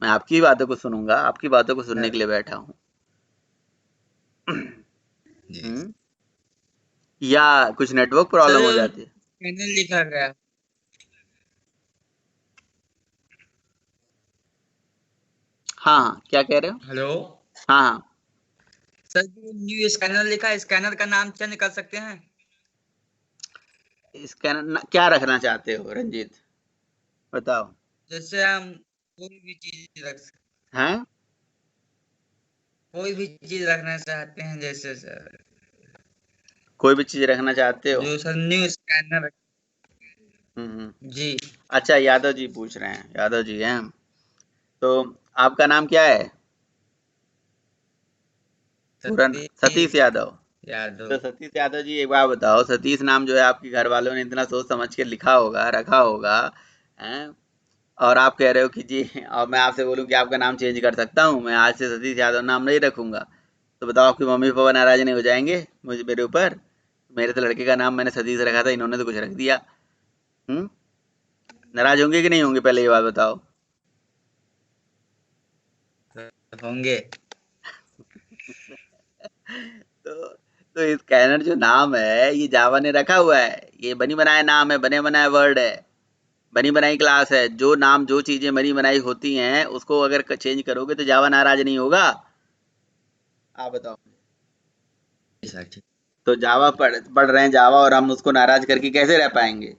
मैं आपकी बातों को सुनूंगा, आपकी बातों को सुनने के लिए बैठा हूँ। हम्म? या कुछ नेटवर्क प्रॉब्लम हो सर जाती है? चैनल लिखा गया। हाँ हाँ, क्या कह रहे हो? हेलो। हाँ हाँ, सर जो न्यू स्कैनर लिखा है, स्कैनर का नाम चेंज कर सकते हैं? स्कैनर क्या रखना चाहते हो रंजीत, बताओ। जैसे हम कोई भी चीज हैं? कोई भी चीज रखना चाहते हैं, जैसे सर कोई भी चीज रखना चाहते हो? जो सर न्यू स्कैनर। हम्म। जी। अच्छा, यादव जी पूछ रहे हैं, यादव जी हैं। तो आपका नाम क्या है? पूरा सतीश सतीश यादव। तो यादव। सतीश यादव जी, एक बात बताओ, सतीश नाम जो है आपके घर वालों ने इतना सोच समझ के लिखा होगा, रखा होगा, हैं? और आप कह रहे हो कि जी, और मैं आपसे बोलूं कि आपका नाम चेंज कर सकता हूं, मैं आज से सतीश यादव नाम नहीं रखूंगा, तो बताओ आपकी मम्मी पापा नाराज नहीं हो जाएंगे मुझे, मेरे ऊपर? मेरे तो लड़के का नाम मैंने सतीश रखा था, इन्होंने तो कुछ रख दिया। हम्म? नाराज होंगे कि नहीं होंगे, पहले ये बात बताओ। होंगे। तो तो स्कैनर जो नाम है ये जावा ने रखा हुआ है, ये बनी बनाया नाम है, बने बनाया वर्ड है, बनी बनाई क्लास है। जो नाम, जो चीजें बनी बनाई होती हैं उसको अगर चेंज करोगे तो जावा नाराज नहीं होगा? आप बताओ। सर ठीक। तो जावा पढ़ रहे हैं जावा, और हम उसको नाराज करके कैसे रह पाएंगे?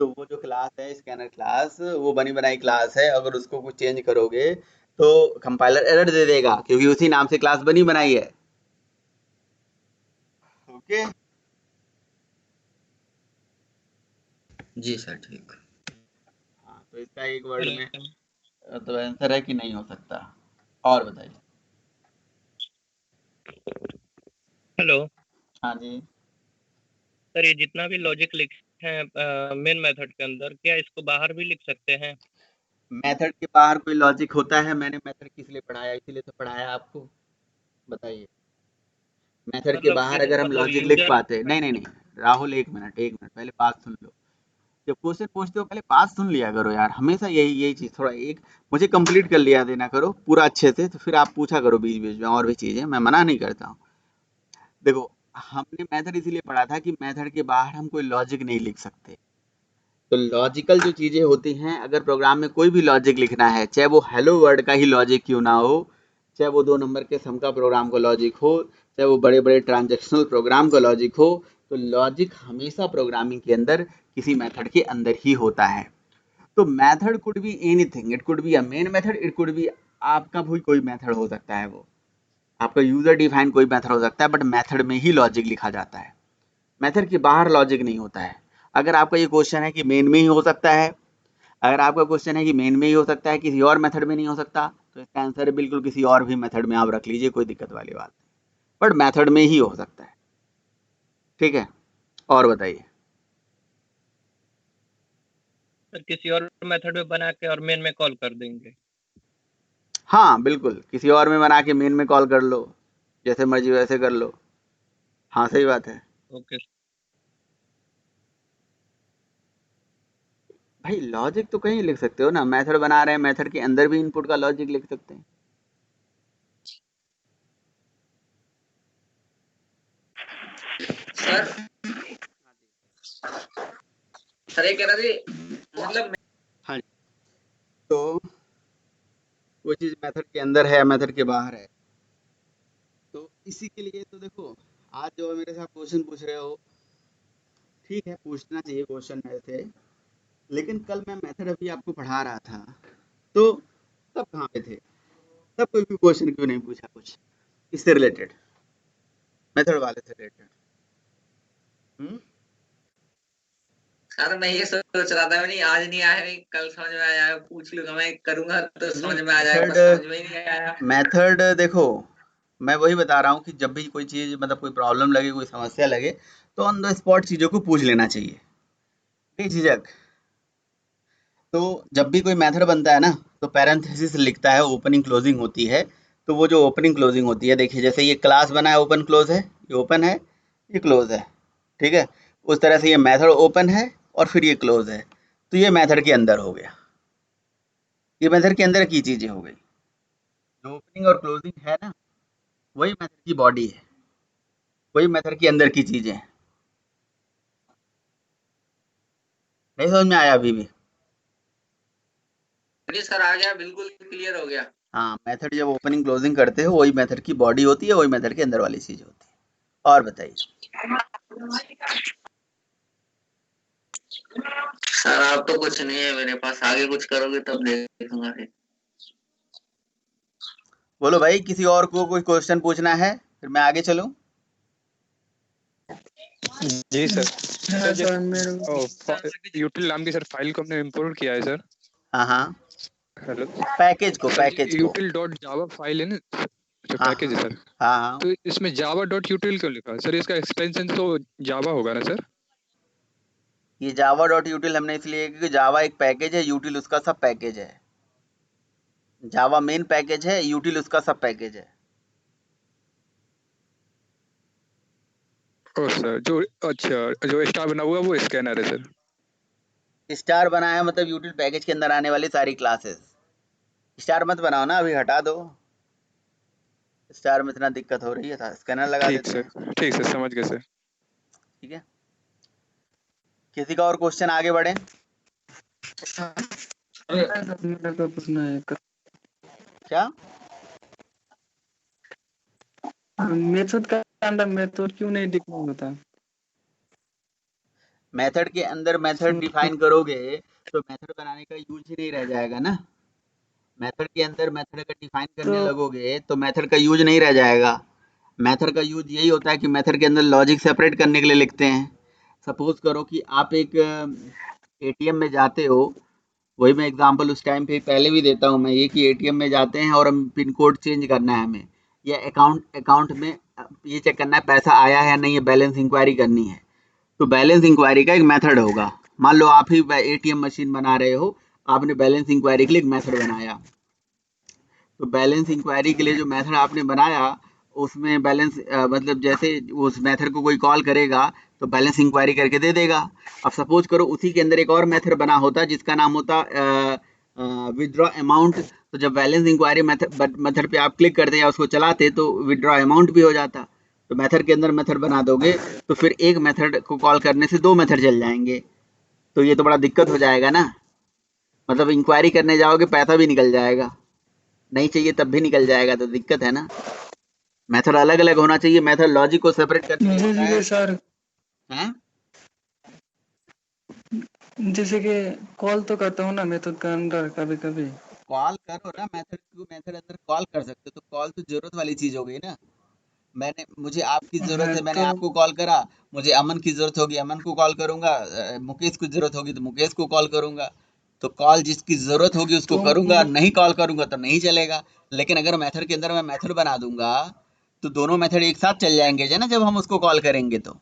तो वो जो क्लास है, स्कैनर क्लास, वो बनी बनाई क्लास है, अगर उसको कुछ चेंज करोगे तो कंपाइलर एरर दे देगा, क्योंकि उसी नाम से क्लास बनी बनाई है। ओके। जी सर ठीक। हाँ, तो इसका एक वर्ड हेलो में तो आंसर है कि नहीं हो सकता? और बताइए। हेलो। हाँ जी। सर ये जितना भी लॉजिक लिखे हैं मेन मेथड के अंदर, क्या इसको बाहर भी लिख सकते हैं? मेथड के बाहर कोई लॉजिक होता है? मैंने मेथड किस लिए पढ़ाया? इसीलिए तो पढ़ाया आपको। बताइए। मेथड के मतलब बाहर अगर हम मतलब लॉजिक लिख यूजर। पाते, नहीं नहीं नहीं, राहुल एक मिनट, एक मिनट, पहले बात सुन लो। जब क्वेश्चन पूछते हो पहले बात सुन लिया करो यार, हमेशा यही यही चीज, थोड़ा एक मुझे कंप्लीट कर लिया देना करो पूरा अच्छे से, तो फिर आप पूछा करो बीच बीच में और भी चीजें, मैं मना नहीं करता हूँ। देखो, हमने मेथड इसीलिए पढ़ा था कि मेथड के बाहर हम कोई लॉजिक नहीं लिख सकते। तो लॉजिकल जो चीज़ें होती हैं, अगर प्रोग्राम में कोई भी लॉजिक लिखना है, चाहे वो हेलो वर्ड का ही लॉजिक क्यों ना हो, चाहे वो 2 नंबर के सम का प्रोग्राम का लॉजिक हो, चाहे वो बड़े बड़े ट्रांजेक्शनल प्रोग्राम का लॉजिक हो, तो लॉजिक हमेशा प्रोग्रामिंग के अंदर किसी मेथड के अंदर ही होता है। तो method could be anything, it could be a main method, it could be आपका भी कोई मेथड हो सकता है, वो आपका यूजर डिफाइन कोई मेथड हो सकता है, बट मेथड में ही लॉजिक लिखा जाता है, मेथड के बाहर लॉजिक नहीं होता है। अगर आपका ये क्वेश्चन है कि मेन में ही हो सकता है, अगर आपका क्वेश्चन है कि मेन में ही हो सकता है, किसी और मेथड में नहीं हो सकता, तो इसका आंसर है बिल्कुल किसी और भी मेथड में आप रख लीजिए, कोई दिक्कत वाली बात नहीं, बट मेथड में ही हो सकता है। ठीक है, और बताइए। सर किसी और मेथड में बना के और मेन में कॉल कर देंगे। हाँ बिल्कुल, किसी और में बना के मेन में कॉल कर लो, जैसे मर्जी वैसे कर लो। हाँ सही बात है ओके। भाई, लॉजिक तो कहीं लिख सकते हो ना, मेथड बना रहे हैं, मेथड के अंदर भी इनपुट का लॉजिक लिख सकते हैं। सर ये कह रहा थी मतलब हाँ, तो वो चीज मेथड के अंदर है, मेथड के बाहर है। तो इसी के लिए तो देखो, आज जो मेरे साथ क्वेश्चन पूछ रहे हो, ठीक है पूछना चाहिए क्वेश्चन ऐसे, लेकिन कल मैं मेथड अभी आपको पढ़ा रहा था, तो तब कहाँ पे थे? तब कोई भी क्वेश्चन क्यों नहीं पूछा कुछ इससे रिलेटेड, मेथड वाले से रिलेटेड? सर मैं ये सोच रहा था, नहीं आज नहीं आया, कल समझ में आया, पूछ लूंगा, मैं करूंगा तो समझ में आ जाएगा, बस समझ में ही नहीं आया। मेथड देखो, मैं वही बता रहा हूँ कि जब भी कोई चीज़, मतलब कोई प्रॉब्लम लगे, कोई समस्या लगे, तो ऑन द स्पॉट चीज़ों को पूछ लेना चाहिए, बेझिझक। तो जब भी कोई मेथड बनता है ना, तो पैरेंथेसिस लिखता है, ओपनिंग क्लोजिंग होती है। तो वो जो ओपनिंग क्लोजिंग होती है, देखिए जैसे ये क्लास बना है, ओपन क्लोज है, ये ओपन है, ये क्लोज है, ठीक है। उस तरह से ये मेथड ओपन है और फिर ये क्लोज है, तो ये मेथड के अंदर हो गया, ये मेथड के अंदर की चीज़ें हो गई। जो ओपनिंग और क्लोजिंग है ना, वही मेथड की बॉडी है, वही मेथड के अंदर की चीज़ें हैं। नहीं समझ में आया अभी भी? सर आ गया, बिल्कुल क्लियर हो गया। हाँ, मेथड जब ओपनिंग क्लोजिंग करते हो, वही मेथड की बॉडी होती है, वही मेथड के अंदर वाली चीज होती है। और बताइए सर आप तो कुछ नहीं है मेरे पास, आगे कुछ करोगे तब देखूंगा फिर। बोलो भाई, किसी और को कोई क्वेश्चन पूछना है, फिर मैं आगे चलूं? जी सर। यूटिल नाम की सर फाइल को हमने इंपोर्ट किया है सर। हाँ हाँ, हेलो, पैकेज को util डॉट जावा फाइल है ना, जो हाँ पैकेज है सर। हाँ हाँ, तो इसमें जावा डॉट यूटिल क्यों लिखा है सर? इसका एक्सटेंशन तो जावा होगा ना सर? ये जावा डॉट यूटिल हमने इसलिए, क्योंकि जावा एक पैकेज है, यूटिल उसका सब पैकेज है। जावा मेन पैकेज है, यूटिल उसका सब पैकेज है। ओ सर, जो अच्छा जो स्टार बना हुआ है वो स्कैनर है सर। स्टार बना है मतलब यूटिल पैकेज के अंदर आने वाली सारी क्लासेस। स्टार मत बनाओ ना, अभी हटा दो, स्टार में इतना दिक्कत हो रही है, था स्कैनर लगा देते हैं। ठीक सर, समझ गए सर। ठीक है, किसी का और क्वेश्चन, आगे बढ़े? क्या मेथड का अंदर मेथड क्यों नहीं डिफाइन होता? मेथड के अंदर मेथड डिफाइन करोगे तो मेथड बनाने का यूज ही नहीं रह जाएगा ना। मेथड के अंदर मेथड का डिफाइन करने लगोगे तो मेथड का यूज नहीं रह जाएगा। मेथड का यूज यही होता है कि मेथड के अंदर लॉजिक सेपरेट करने के लिए लिखते हैं। सपोज करो कि आप एक एटीएम में जाते हो, वही मैं एग्जांपल उस टाइम पे पहले भी देता हूँ मैं ये, कि एटीएम में जाते हैं और हम पिन कोड चेंज करना है हमें, या अकाउंट में ये चेक करना है पैसा आया है या नहीं, है बैलेंस इंक्वायरी करनी है। तो बैलेंस इंक्वायरी का एक मेथड होगा। मान लो आप ही एटीएम मशीन बना रहे हो, आपने बैलेंस इंक्वायरी के लिए एक मेथड बनाया, तो बैलेंस इंक्वायरी के लिए जो मेथड आपने बनाया उसमें बैलेंस मतलब जैसे उस मेथड को कोई कॉल करेगा तो बैलेंस इंक्वायरी करके दे देगा। अब सपोज करो उसी के अंदर एक और मेथड बना होता जिसका नाम होता विदड्रॉ अमाउंट, तो जब बैलेंस इंक्वायरी मेथड पे आप क्लिक करते या उसको चलाते तो विदड्रॉ अमाउंट भी हो जाता। तो मेथड के अंदर मेथड बना दोगे तो फिर एक मेथड को कॉल करने से दो मेथड चल जाएंगे। तो ये तो बड़ा दिक्कत हो जाएगा ना। मतलब इंक्वायरी करने जाओगे पैसा भी निकल जाएगा, नहीं चाहिए तब भी निकल जाएगा, तो दिक्कत है ना। मेथड अलग अलग होना चाहिए, मेथड लॉजिक को सेपरेट करके होता है। सर हैं? जैसे कि कॉल तो करता हूँ ना मेथड के अंदर कभी कभी। कॉल करो ना, मेथड को मेथड अंदर कॉल कर सकते हो, तो कॉल तो जरूरत वाली चीज हो गई ना। मुझे आपकी जरूरत हाँ है, मैंने तो आपको कॉल करा। मुझे अमन की जरूरत होगी, अमन को कॉल करूंगा। मुकेश को जरूरत होगी तो मुकेश को कॉल करूंगा। तो कॉल जिसकी जरूरत होगी उसको तो करूंगा, नहीं कॉल करूंगा तो नहीं चलेगा। लेकिन अगर मेथड के अंदर मैं मेथड बना दूंगा तो दोनों मेथड एक साथ चल जाएंगे ना, जब हम उसको कॉल करेंगे तो।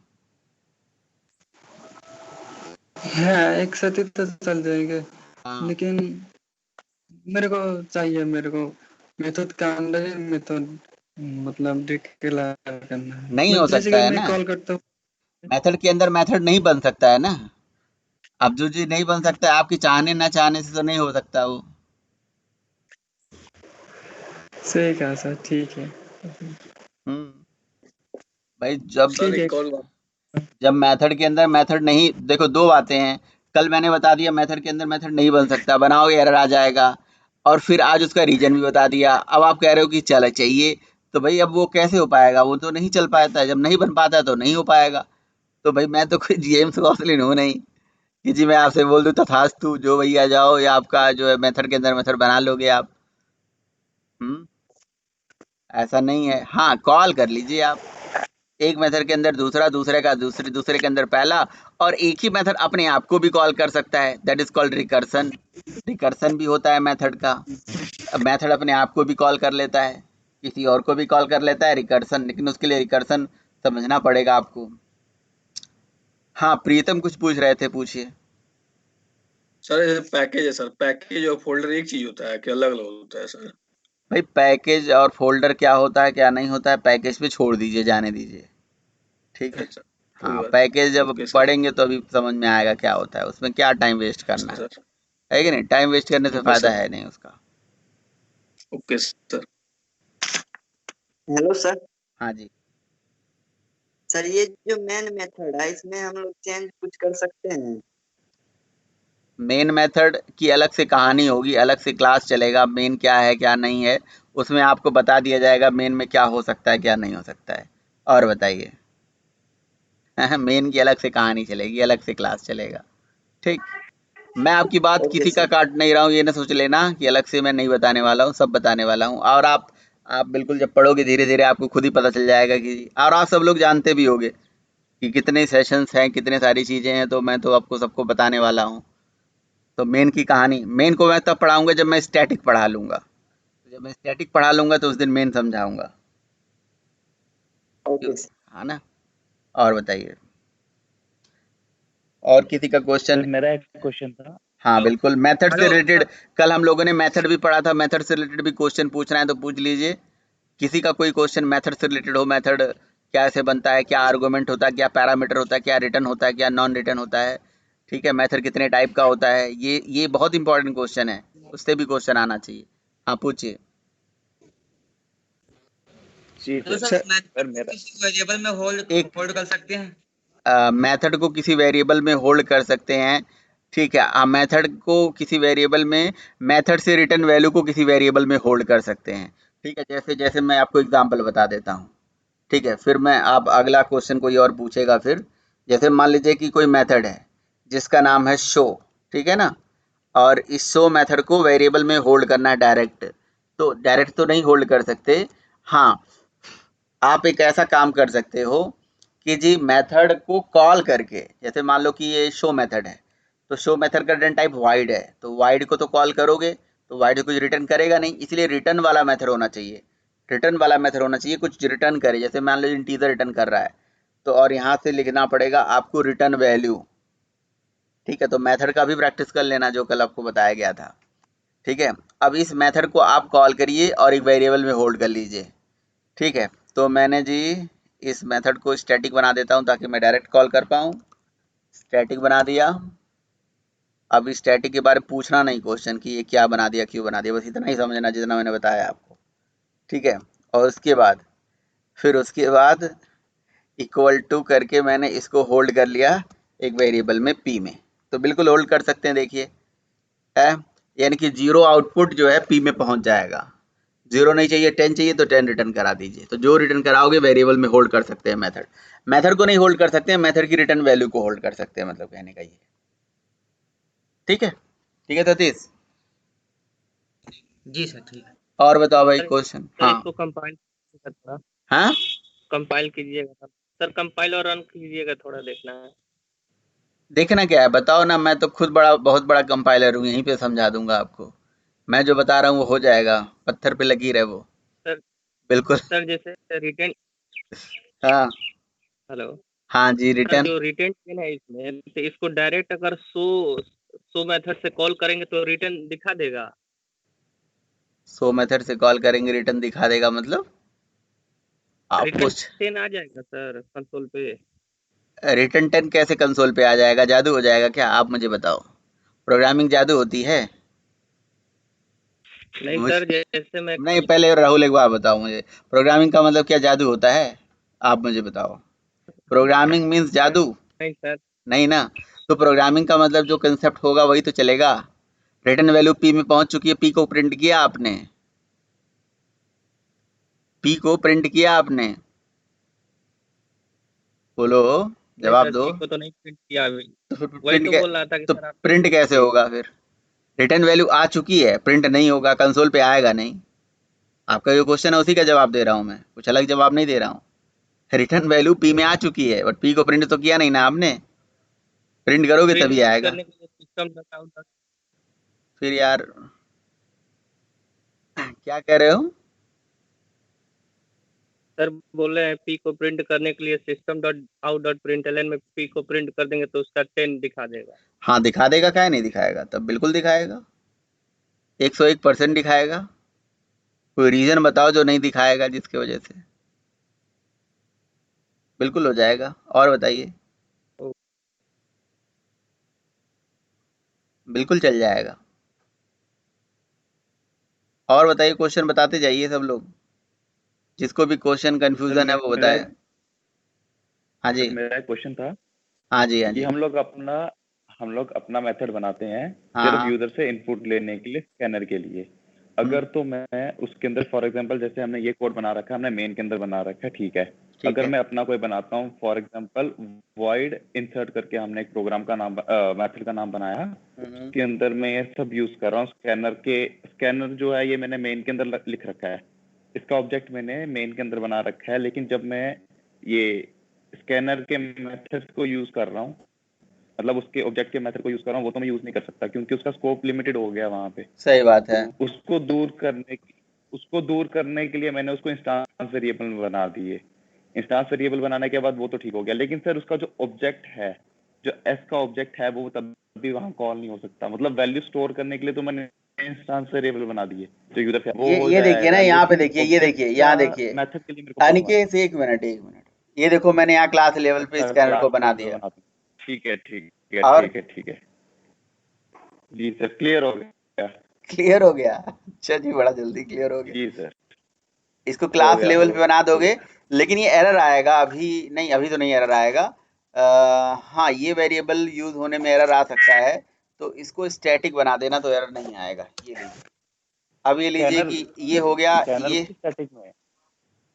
हाँ एक साथ ही तो चल जाएंगे, हाँ, लेकिन मेरे को चाहिए, मेरे को मेथड का अंदर ही मेथड मतलब डिक्लेयर करना है। नहीं हो मतलब जैसे सकता कि है मैं ना, कॉल करता हूँ। मेथड के अंदर मेथड नहीं बन सकता है ना। अब जो चीज नहीं बन सकता है, आपके चाहने ना चाहने से तो नहीं हो सकता वो। सही कहा सर, ठीक है। भाई जब सर ठीक है। एक और बात, जब मेथड के अंदर मेथड नहीं, देखो दो बातें हैं। कल मैंने बता दिया मेथड के अंदर मेथड नहीं बन सकता, बनाओगे एरर आ जाएगा। और फिर आज उसका रीजन भी बता दिया, अब आप कह रहे हो कि चल चाहिए। तो भाई अब वो कैसे हो पाएगा, वो तो नहीं चल पाता है, जब नहीं बन पाता है तो नहीं हो पाएगा। तो भाई मैं तो कोई जेम्स गॉसलिन हूँ नहीं कि जी मैं आपसे बोल दूं तथास्तु जो भैया जाओ, या आपका जो है मेथड के अंदर मेथड बना लोगे आप। हम्म ऐसा नहीं है। हाँ, कॉल कर लीजिए आप, एक मेथड के अंदर दूसरा, दूसरे का दूसरे, दूसरे के अंदर पहला। और एक ही मेथड अपने आप को भी कॉल कर सकता है, that is called recursion. Recursion भी होता है मेथड का। अब मेथड अपने आप को भी कॉल कर लेता है, किसी और को भी कॉल कर लेता है, रिकर्सन। लेकिन उसके लिए रिकर्सन समझना पड़ेगा आपको। हाँ, प्रीतम कुछ पूछ रहे थे, पूछिए। सर पैकेज है सर, पैकेज और फोल्डर एक चीज होता है कि अलग अलग होता है सर? भाई पैकेज और फोल्डर क्या होता है क्या नहीं होता है, पैकेज पे छोड़ दीजिए, जाने दीजिए। ठीक है। अच्छा, कोई हाँ, बात पैकेज नहीं। जब ओके सर। पढ़ेंगे तो अभी समझ में आएगा क्या होता है, उसमें क्या टाइम वेस्ट करना अच्छा सर। है कि नहीं। टाइम वेस्ट करने से ओके फायदा सर। है नहीं उसका। Okay sir. Hello sir. हाँ जी। सर ये जो मेन मेथड है इसमें हम लोग चेंज कुछ कर सकते हैं? मेन मेथड की अलग से कहानी होगी, अलग से क्लास चलेगा, मेन क्या है क्या नहीं है उसमें आपको बता दिया जाएगा, मेन में क्या हो सकता है क्या नहीं हो सकता है। और बताइए। मेन की अलग से कहानी चलेगी, अलग से क्लास चलेगा। ठीक। मैं आपकी बात ओके किसी का सर। काट नहीं रहा हूँ, ये ना सोच लेना कि अलग से मैं नहीं बताने वाला हूँ, सब बताने वाला हूँ। और आप बिल्कुल जब पढ़ोगे धीरे धीरे आपको खुद ही पता चल जाएगा कि, और आप सब लोग जानते भी होगे कि कितने सेशंस हैं, कितने सारी चीज़ें हैं, तो मैं तो आपको सबको बताने वाला हूँ। तो मेन की कहानी, मेन को मैं तब पढ़ाऊंगा जब मैं स्टैटिक पढ़ा लूंगा। तो जब मैं स्टैटिक पढ़ा लूंगा तो उस दिन मेन समझाऊंगा। Okay sir. है ना। और बताइए, और किसी का क्वेश्चन? मेरा एक क्वेश्चन था। हाँ बिल्कुल, मेथड से हेलो रिलेटेड। सर। कल हम लोगों ने मेथड भी पढ़ा था, मेथड से रिलेटेड भी क्वेश्चन पूछना है तो पूछ लीजिए। किसी का कोई क्वेश्चन मेथड से रिलेटेड हो, मेथड कैसे बनता है, क्या आर्गुमेंट होता है, क्या पैरामीटर होता है, क्या रिटर्न होता है, क्या नॉन रिटर्न होता है। ठीक है, मेथड कितने टाइप का होता है, ये बहुत इंपॉर्टेंट क्वेश्चन है, उससे भी क्वेश्चन आना चाहिए। हाँ पूछिए। जी हेलो सर। सर, मैं सर मेरा किसी वेरिएबल में होल्ड एक होल्ड कर सकते हैं? मेथड को किसी वेरिएबल में होल्ड कर सकते हैं। ठीक है, मेथड को किसी वेरिएबल में, मेथड से रिटर्न वैल्यू को किसी वेरिएबल में होल्ड कर सकते हैं। ठीक है, जैसे जैसे मैं आपको एग्जांपल बता देता हूँ। ठीक है, फिर मैं, आप अगला क्वेश्चन कोई और पूछेगा फिर। जैसे मान लीजिए कि कोई मेथड है जिसका नाम है शो। ठीक है ना। और इस शो मेथड को वेरिएबल में होल्ड करना है डायरेक्ट। तो डायरेक्ट तो नहीं होल्ड कर सकते। हाँ, आप एक ऐसा काम कर सकते हो कि जी मेथड को कॉल करके, जैसे मान लो कि ये शो मेथड है, तो शो मेथड का रिटर्न टाइप वाइड है, तो वाइड को तो कॉल करोगे तो वाइड कुछ रिटर्न करेगा नहीं, इसलिए रिटर्न वाला मेथड होना चाहिए। रिटर्न वाला मेथड होना चाहिए, कुछ रिटर्न करे, जैसे मान लो इंटीजर रिटर्न कर रहा है, तो और यहाँ से लिखना पड़ेगा आपको रिटर्न वैल्यू। ठीक है, तो मेथड का भी प्रैक्टिस कर लेना जो कल आपको बताया गया था। ठीक है, अब इस मेथड को आप कॉल करिए और एक वेरिएबल में होल्ड कर लीजिए। ठीक है, तो मैंने जी इस मेथड को स्टैटिक बना देता हूँ ताकि मैं डायरेक्ट कॉल कर पाऊँ। स्टैटिक बना दिया। अब स्टैटिक के बारे में पूछना नहीं क्वेश्चन कि ये क्या बना दिया, क्यों बना दिया, बस इतना ही समझना जितना मैंने बताया आपको। ठीक है, और उसके बाद इक्वल टू करके मैंने इसको होल्ड कर लिया एक वेरिएबल में पी में। तो बिल्कुल होल्ड कर सकते हैं। देखिए है, यानी कि 0 आउटपुट जो है P में पहुंच जाएगा। 0 नहीं चाहिए, 10 चाहिए तो 10 रिटर्न करा दीजिए। तो जो रिटर्न कराओगे वेरिएबल में होल्ड कर सकते हैं। मेथड को नहीं होल्ड कर सकते हैं, मेथड की रिटर्न वैल्यू को होल्ड कर सकते हैं, मतलब कहने का ये। ठीक है सतीश जी सर, ठीक है। और बताओ भाई सर क्वेश्चन। सर हाँ इसको कंपाइल थोड़ा हाँ कंपाइल कीजिएगा सर, कंपाइल और रन कीजिएगा, थोड़ा देखना है। देखना क्या है बताओ ना, मैं तो खुद बहुत बड़ा कंपाइलर हूँ, यहीं पे समझा दूंगा आपको। मैं जो बता रहा हूँ वो हो जाएगा, पत्थर पे लकीर है वो। सर बिल्कुल। सर जैसे रिटर्न, हाँ हेलो हाँ जी, सर, रिटर्न। जो रिटर्न पिन है इसमें, तो इसको डायरेक्ट अगर सो मेथड से कॉल करेंगे तो रिटर्न दिखा देगा। सो मेथड से कॉल करेंगे रिटर्न दिखा देगा, मतलब आपको रिटर्न 10 आ जाएगा सर कंसोल पे। रिटर्न 10 कैसे कंसोल पे आ जाएगा? जादू हो जाएगा क्या? आप मुझे बताओ, प्रोग्रामिंग जादू होती है? नहीं मुझ सर, जैसे मैं नहीं, पहले राहुल एक बार बताओ मुझे, प्रोग्रामिंग का मतलब क्या जादू होता है? आप मुझे बताओ। प्रोग्रामिंग मीन्स जादू? नहीं सर, नहीं ना। तो प्रोग्रामिंग का मतलब जो कंसेप्ट होगा वही तो चलेगा। रिटर्न वैल्यू P में पहुंच चुकी है, P को प्रिंट किया आपने, P को प्रिंट किया आपने, बोलो, नहीं जवाब सर, दो। पी को तो नहीं प्रिंट किया अभी। तो फिर वही प्रिंट तो बोल रहा था कि तो सर आप प्रिंट प्रिंट कैसे कीजिए। होगा फिर? रिटर्न वैल्यू आ चुकी है, प्रिंट नहीं होगा, कंसोल पे आएगा नहीं। आपका जो क्वेश्चन है उसी का जवाब दे रहा हूं मैं, कुछ अलग जवाब नहीं दे रहा हूं। रिटर्न वैल्यू P में आ चुकी है, बट P को प्रिंट तो किया नहीं ना आपने, प्रिंट करोगे तभी प्रिंट आएगा। करने के लिए सिस्टम डॉट आउट फिर यार क्या कह रहे हो? सर बोल रहे हैं पी को प्रिंट करने के लिए system dot out dot println में पी को प्रिंट कर देंगे तो उसका 10 दिखा देगा। हाँ दिखा देगा, क्या नहीं दिखाएगा? तब बिल्कुल दिखाएगा, 101% दिखाएगा। कोई रीजन बताओ जो नहीं दिखाएगा, जिसकी वजह से। बिल्कुल हो जाएगा। और बताइए। बिल्कुल चल जाएगा। और बताइए, क्वेश्चन बताते जाइए सब लोग, जिसको भी क्वेश्चन सर कंफ्यूजन है वो मेरा बताए। हाँ जी। मेरा क्वेश्चन था हाँ जी। हाँ कि जी। हम लोग अपना मेथड बनाते हैं हाँ सिर्फ हाँ। यूजर से इनपुट लेने के लिए, स्कैनर के लिए। अगर तो मैं उसके अंदर फॉर एग्जांपल जैसे हमने ये कोड बना रखा है, हमने मेन के अंदर बना रखा है, ठीक है। ठीक अगर है। मैं अपना कोई बनाता हूँ, फॉर एग्जांपल वॉइड इंसर्ट करके हमने एक प्रोग्राम का नाम मेथड का नाम बनाया, उसके अंदर मैं ये सब यूज कर रहा हूँ। स्कैनर जो है ये मैंने मेन के अंदर लिख रखा है, इसका ऑब्जेक्ट मैंने मेन के अंदर बना रखा है। लेकिन जब मैं ये स्कैनर के मेथड को यूज कर रहा हूँ, मतलब उसके ऑब्जेक्ट के मेथड को यूज कर रहा हूँ, वो तो मैं यूज नहीं कर सकता क्योंकि उसका स्कोप लिमिटेड हो गया वहां पे। सही बात है। उसको दूर करने के लिए मैंने उसको इंस्टांस वेरिएबल बना दिए। इंस्टांस वेरिएबल बनाने के बाद वो तो ठीक हो गया, लेकिन सर उसका जो ऑब्जेक्ट है, जो एस का ऑब्जेक्ट है, वो तब भी वहां कॉल नहीं हो सकता। मतलब वैल्यू स्टोर करने के लिए तो मैंने इंस्टांस वेरिएबल बना दिए जो यूजर से वो हो ये देखिए ना, जाएगा, यहाँ पे लेकिन देखिए, ये ऑब्जेक्ट देखिए, का यहाँ देखिए, मेथड के लिए मेरे को प्रॉब्लम आ अनिकेत एक मिनट, ये देखो मैंने यहाँ क्लास लेवल पे अच्छा स्कैनर क्लास को बना लेवल पे दिया। बनाते हैं। ठीक है और ठीक है जी सर, क्लियर हो गया। क्लियर हो गया? अच्छा जी, बड़ा जल्दी क्लियर हो गया। जी सर, इसको हो क्लास गया लेवल पे बना हो दोगे, गया। लेकिन ये एरर आएगा। अभी नहीं, अभी तो नहीं एरर आएगा। हाँ, ये वेरिएबल यूज होने में एरर आ सकता है, तो इसको स्टैटिक बना देना तो एरर नहीं आएगा। ये लीजिए, अब ये लीजिए स्कैनर कि ये हो गया, स्कैनर भी स्टैटिक में है।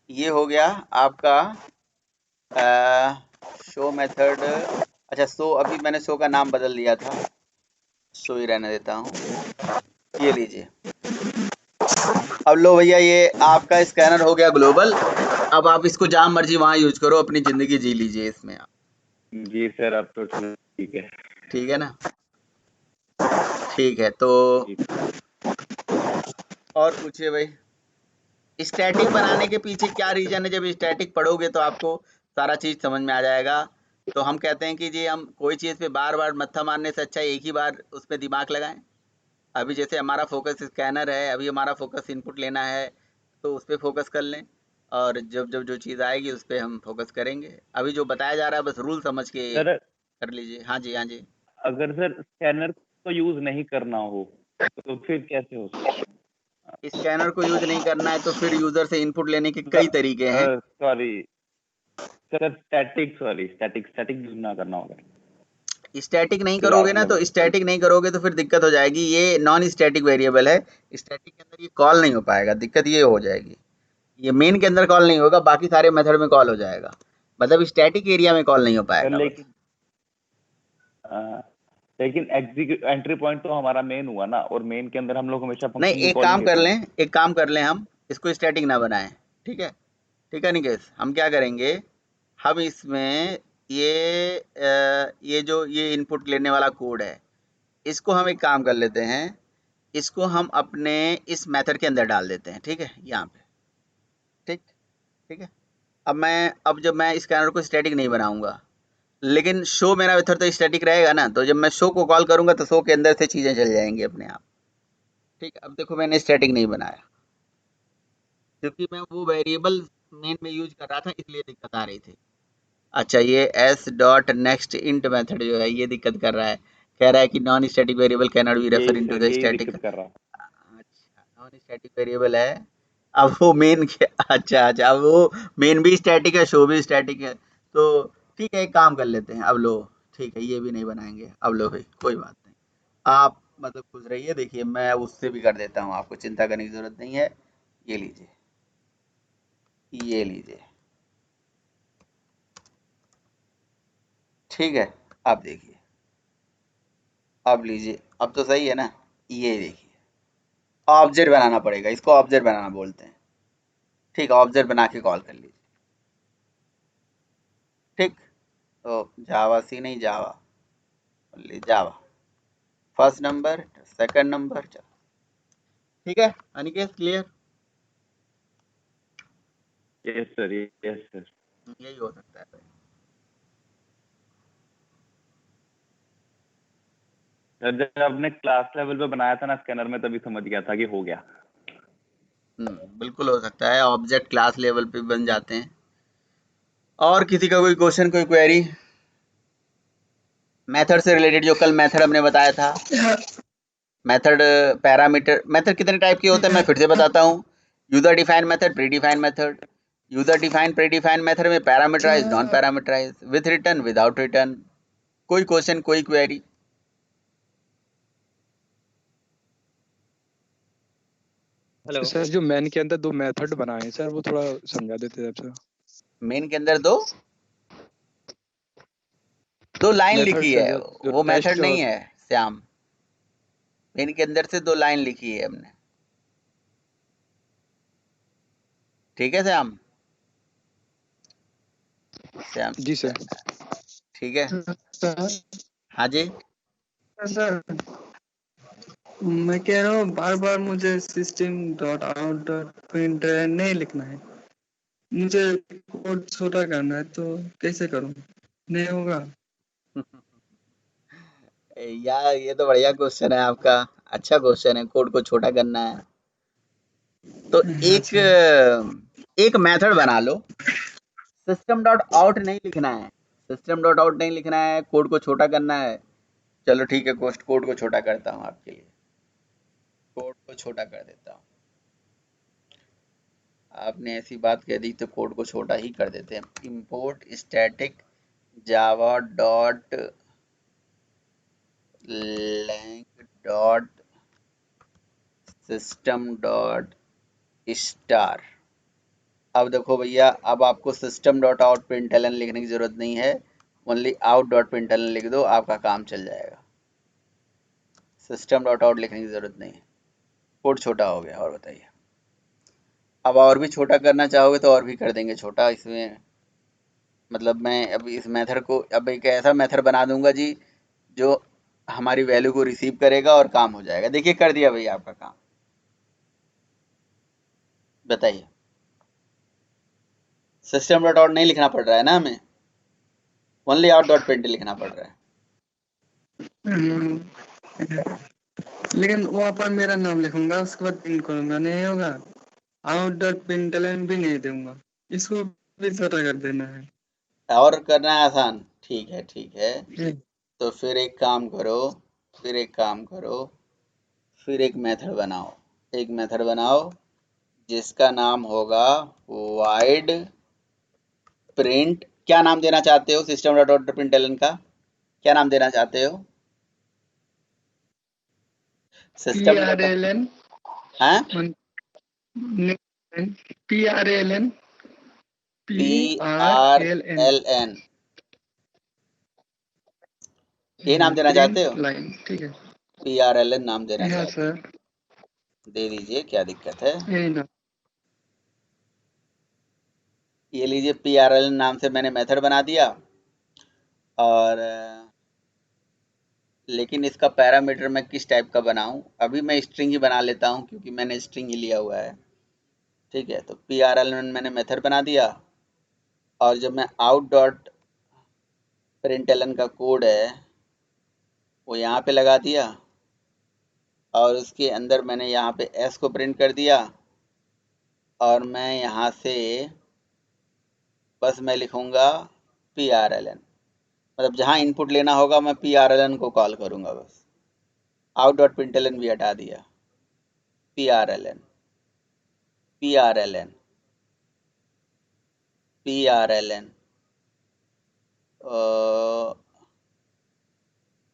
ये हो गया आपका शो मेथड। अच्छा, शो, अभी मैंने शो का नाम बदल दिया था, शो ही रहने देता हूँ। ये लीजिए, अब लो भैया, ये आपका स्कैनर हो गया ग्लोबल। अब आप इसको जहाँ मर्जी वहाँ यूज करो, अपनी जिंदगी जी लीजिए इसमें आप। जी सर, अब तो ठीक है। ठीक है ना? ठीक है, तो जी और पूछिए भाई। स्टैटिक बनाने के पीछे क्या रीजन है? जब स्टैटिक पढ़ोगे तो आपको सारा चीज समझ में आ जाएगा। तो हम कहते हैं कि जी, हम कोई चीज पे बार बार मत्था मारने से अच्छा एक ही बार उस पर दिमाग लगाएं। अभी जैसे हमारा फोकस स्कैनर है, अभी हमारा फोकस इनपुट लेना है, तो उस पर फोकस कर लें, और जब जब जो चीज़ आएगी उस पर हम फोकस करेंगे। अभी जो बताया जा रहा है बस रूल समझ के सर, कर लीजिए। हाँ जी, हाँ जी। अगर सर स्कैनर को यूज नहीं करना हो तो फिर कैसे हो सकता है? स्कैनर को यूज नहीं करना है तो फिर यूजर से इनपुट लेने के कई मतलब तरीके हैं। सॉरी सर, स्टैटिक यूज ना करना होगा। स्टैटिक नहीं क्लास करोगे ना, तो लेवल स्टैटिक नहीं करोगे तो फिर दिक्कत हो जाएगी। ये नॉन स्टैटिक वेरिएबल है, स्टैटिक के अंदर ये कॉल नहीं हो पाएगा, दिक्कत ये हो जाएगी। ये मेन के अंदर कॉल नहीं होगा, बाकी सारे मेथड में कॉल हो जाएगा, मतलब स्टैटिक एरिया में कॉल नहीं हो पाएगा। लेकिन एग्जीक्यूट एंट्री पॉइंट तो हमारा मेन हुआ ना, और मेन के अंदर हम लोग हमेशा नहीं, फंक्शन की एक कॉलिंग काम कर लें, हम इसको स्टैटिक ना बनाएं, ठीक है निकेश। हम क्या करेंगे, हम इसमें ये जो ये इनपुट लेने वाला कोड है, इसको हम एक काम कर लेते हैं, इसको हम अपने इस मेथड के अंदर डाल देते हैं, ठीक है, यहाँ पे, ठीक है। अब जब मैं स्कैनर को स्टैटिक नहीं बनाऊंगा, लेकिन शो मेरा मेथड तो स्टैटिक रहेगा ना, तो जब मैं शो को कॉल करूंगा तो शो के अंदर से चीजें चल जाएंगी अपने आप, ठीक है। अब देखो मैंने स्टैटिक नहीं बनाया, क्योंकि मैं वो वेरिएबल मेन में यूज कर रहा था, इसलिए दिक्कत आ रही थी। अच्छा, ये s dot next int method जो है ये दिक्कत कर रहा है, कह रहा है कि non static variable can not be refer into the static. अच्छा, नॉन स्टैटिक वेरिएबल है, अब वो मेन अच्छा, अब वो मेन भी स्टैटिक है, शो भी स्टैटिक है, तो ठीक है, एक काम कर लेते हैं। अब लो, ठीक है, ये भी नहीं बनाएंगे, अब लो भाई, कोई बात नहीं, आप मतलब खुश रहिए। देखिए मैं उससे भी कर देता हूँ, आपको चिंता करने की जरूरत नहीं है। ये लीजिए, ये लीजिए, ठीक है। आप देखिए, अब लीजिए, अब तो सही है ना। ये देखिए, ऑब्जेक्ट बनाना पड़ेगा, इसको ऑब्जेक्ट बनाना बोलते हैं, ठीक है। ऑब्जेक्ट बना के कॉल कर लीजिए, ठीक। तो जावा सी नहीं, जावा ओनली जावा, फर्स्ट नंबर सेकंड नंबर, चलो ठीक है। Aniket clear? Yes sir, yes sir. यही हो सकता है भाई। सर जब आपने क्लास लेवल पे बनाया था ना स्कैनर में, तभी समझ गया था कि हो गया। बिल्कुल हो सकता है, ऑब्जेक्ट क्लास लेवल पे बन जाते हैं। और किसी का कोई क्वेश्चन, कोई क्वेरी मेथड से रिलेटेड? जो कल मेथड हमने बताया था, मेथड पैरामीटर, मेथड कितने टाइप के होते हैं मैं फिर से बताता हूँ। User define method, predefine method. User define predefine method में parameterise, non parameterise, with return, without return. कोई क्वेश्चन, कोई क्वेरी? हेलो सर, जो मेन के अंदर 2 मेथड बनाए हैं सर, वो थोड़ा समझा देते हैं सर। मेन के अंदर दो लाइन लिखी है, वो मेथड नहीं है श्याम। मेन के अंदर से 2 लाइन लिखी है हमने, ठीक है श्याम? श्याम जी सर, ठीक है। हाँ जी सर, मैं कह रहा हूँ बार बार मुझे system dot out dot print नहीं लिखना है, मुझे कोड छोटा करना है, तो कैसे करूँ? नहीं होगा? यार ये तो बढ़िया क्वेश्चन है आपका, अच्छा क्वेश्चन है। कोड को छोटा करना है तो एक मेथड बना लो, सिस्टम डॉट आउट नहीं लिखना है, सिस्टम डॉट आउट नहीं लिखना है, कोड को छोटा करना है। चलो ठीक है, कोड को छोटा करता हूँ आपके लिए, कोड को छोटा कर देता हूँ। आपने ऐसी बात कह दी तो कोड को छोटा ही कर देते हैं। Import static Java dot lang dot system dot star. अब देखो भैया, अब आपको सिस्टम डॉट आउट प्रिंटलन लिखने की जरूरत नहीं है, ओनली आउट डॉट प्रिंटलन लिख दो, आपका काम चल जाएगा। सिस्टम डॉट आउट लिखने की जरूरत नहीं है, कोड छोटा हो गया। और बताइए, अब और भी छोटा करना चाहोगे तो और भी कर देंगे छोटा इसमें। मतलब मैं अब इस मेथड को अब एक ऐसा मेथड बना दूंगा जी जो हमारी वैल्यू को रिसीव करेगा और काम हो जाएगा। देखिए कर दिया भैया आपका काम। बताइए, सिस्टम डॉट आउट नहीं लिखना पड़ रहा है ना हमें, ओनली आउट डॉट प्रिंट लिखना पड़ रहा है। लेकिन वहाँ पर मेरा नाम लिखूंगा, उसके बाद प्रिंट करूंगा, नहीं होगा? आउट डॉट प्रिंटलन भी नहीं दूंगा, इसको भी छोटा कर देना है और करना है आसान, ठीक है ठीक है। तो फिर एक काम करो, फिर एक मेथड बनाओ, जिसका नाम होगा वाइड प्रिंट। क्या नाम देना चाहते हो सिस्टम डॉट आउट प्रिंटलन का? क्या नाम देना चाहते हो? सिस्टम PRLN हाँ PRLN PRLN ये नाम देना चाहते हो? लाइन, ठीक है PRLN नाम देना हाँ चाहते हो? सर, दे दीजिए, क्या दिक्कत है। यही ना। ये लीजिए, PRLN नाम से मैंने मेथड बना दिया। और लेकिन इसका पैरामीटर मैं किस टाइप का बनाऊं? अभी मैं स्ट्रिंग ही बना लेता हूं क्योंकि मैंने स्ट्रिंग ही लिया हुआ है। ठीक है, तो PRLN मैंने मेथड बना दिया और जब मैं out डॉट println का कोड है वो यहाँ पे लगा दिया और उसके अंदर मैंने यहाँ पे s को प्रिंट कर दिया और मैं यहाँ से बस मैं लिखूँगा PRLN, मतलब जहाँ इनपुट लेना होगा मैं PRLN को कॉल करूँगा बस। out डॉट println भी हटा दिया, PRLN PRLN PRLN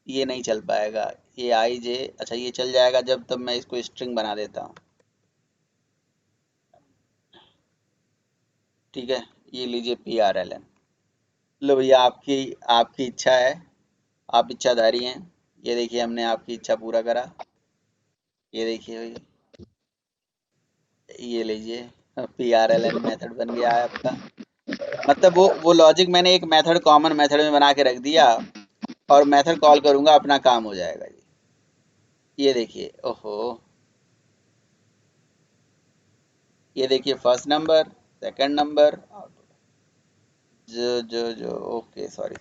ये नहीं चल पाएगा, ये IJ, अच्छा ये चल जाएगा जब तब मैं इसको स्ट्रिंग बना देता हूँ। ठीक है, ये लीजिए PRLN। लो भैया, आपकी इच्छा है, आप इच्छाधारी हैं। ये देखिए हमने आपकी इच्छा पूरा करा। ये देखिए भैया, ये लीजिए PRLN मेथड बन गया है आपका। मतलब वो लॉजिक मैंने एक मेथड कॉमन मेथड में बना के रख दिया और मेथड कॉल करूँगा, अपना काम हो जाएगा जी। ये देखिए, ओहो, ये देखिए फर्स्ट नंबर, सेकंड नंबर, जो ओके, सॉरी,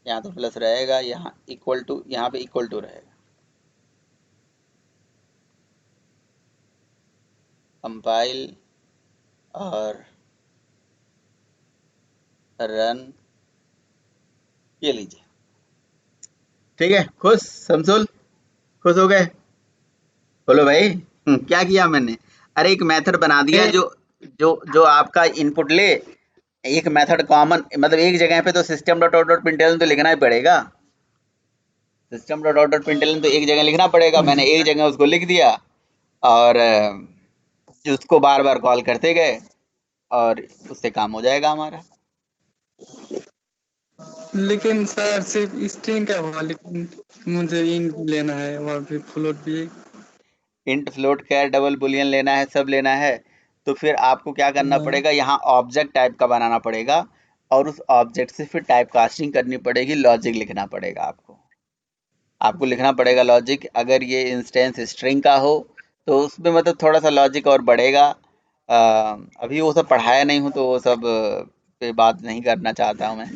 यहाँ तो प्लस रहेगा, यहाँ इक्वल टू, यहाँ पे इक्वल टू रहेगा। कंपाइल और रन, ये लीजिए। ठीक है, खुश समसुल, खुश हो गए? बोलो भाई, क्या किया मैंने? अरे एक मेथड बना दिया जो जो जो आपका इनपुट ले, एक मेथड कॉमन, मतलब एक जगह पे तो system dot out dot println तो लिखना ही पड़ेगा। System dot out dot println तो एक जगह लिखना पड़ेगा, मैंने एक जगह उसको लिख दिया और उसको बार बार कॉल करते गए और उससे काम हो जाएगा हमारा। लेकिन सर सिर्फ स्ट्रिंग का हुआ, लेकिन मुझे इंट लेना है और फिर फ्लोट भी। इंट, फ्लोट, कैर, डबल बुलियन लेना है, सब लेना है, तो फिर आपको क्या करना पड़ेगा, यहाँ ऑब्जेक्ट टाइप का बनाना पड़ेगा और उस ऑब्जेक्ट से फिर टाइप कास्टिंग करनी पड़ेगी, लॉजिक लिखना पड़ेगा आपको लिखना पड़ेगा लॉजिक। अगर ये इंस्टेंस स्ट्रिंग का हो तो उसमें मतलब थोड़ा सा लॉजिक और बढ़ेगा। अभी वो सब पढ़ाया नहीं हूँ तो वो सब पे बात नहीं करना चाहता हूँ मैं।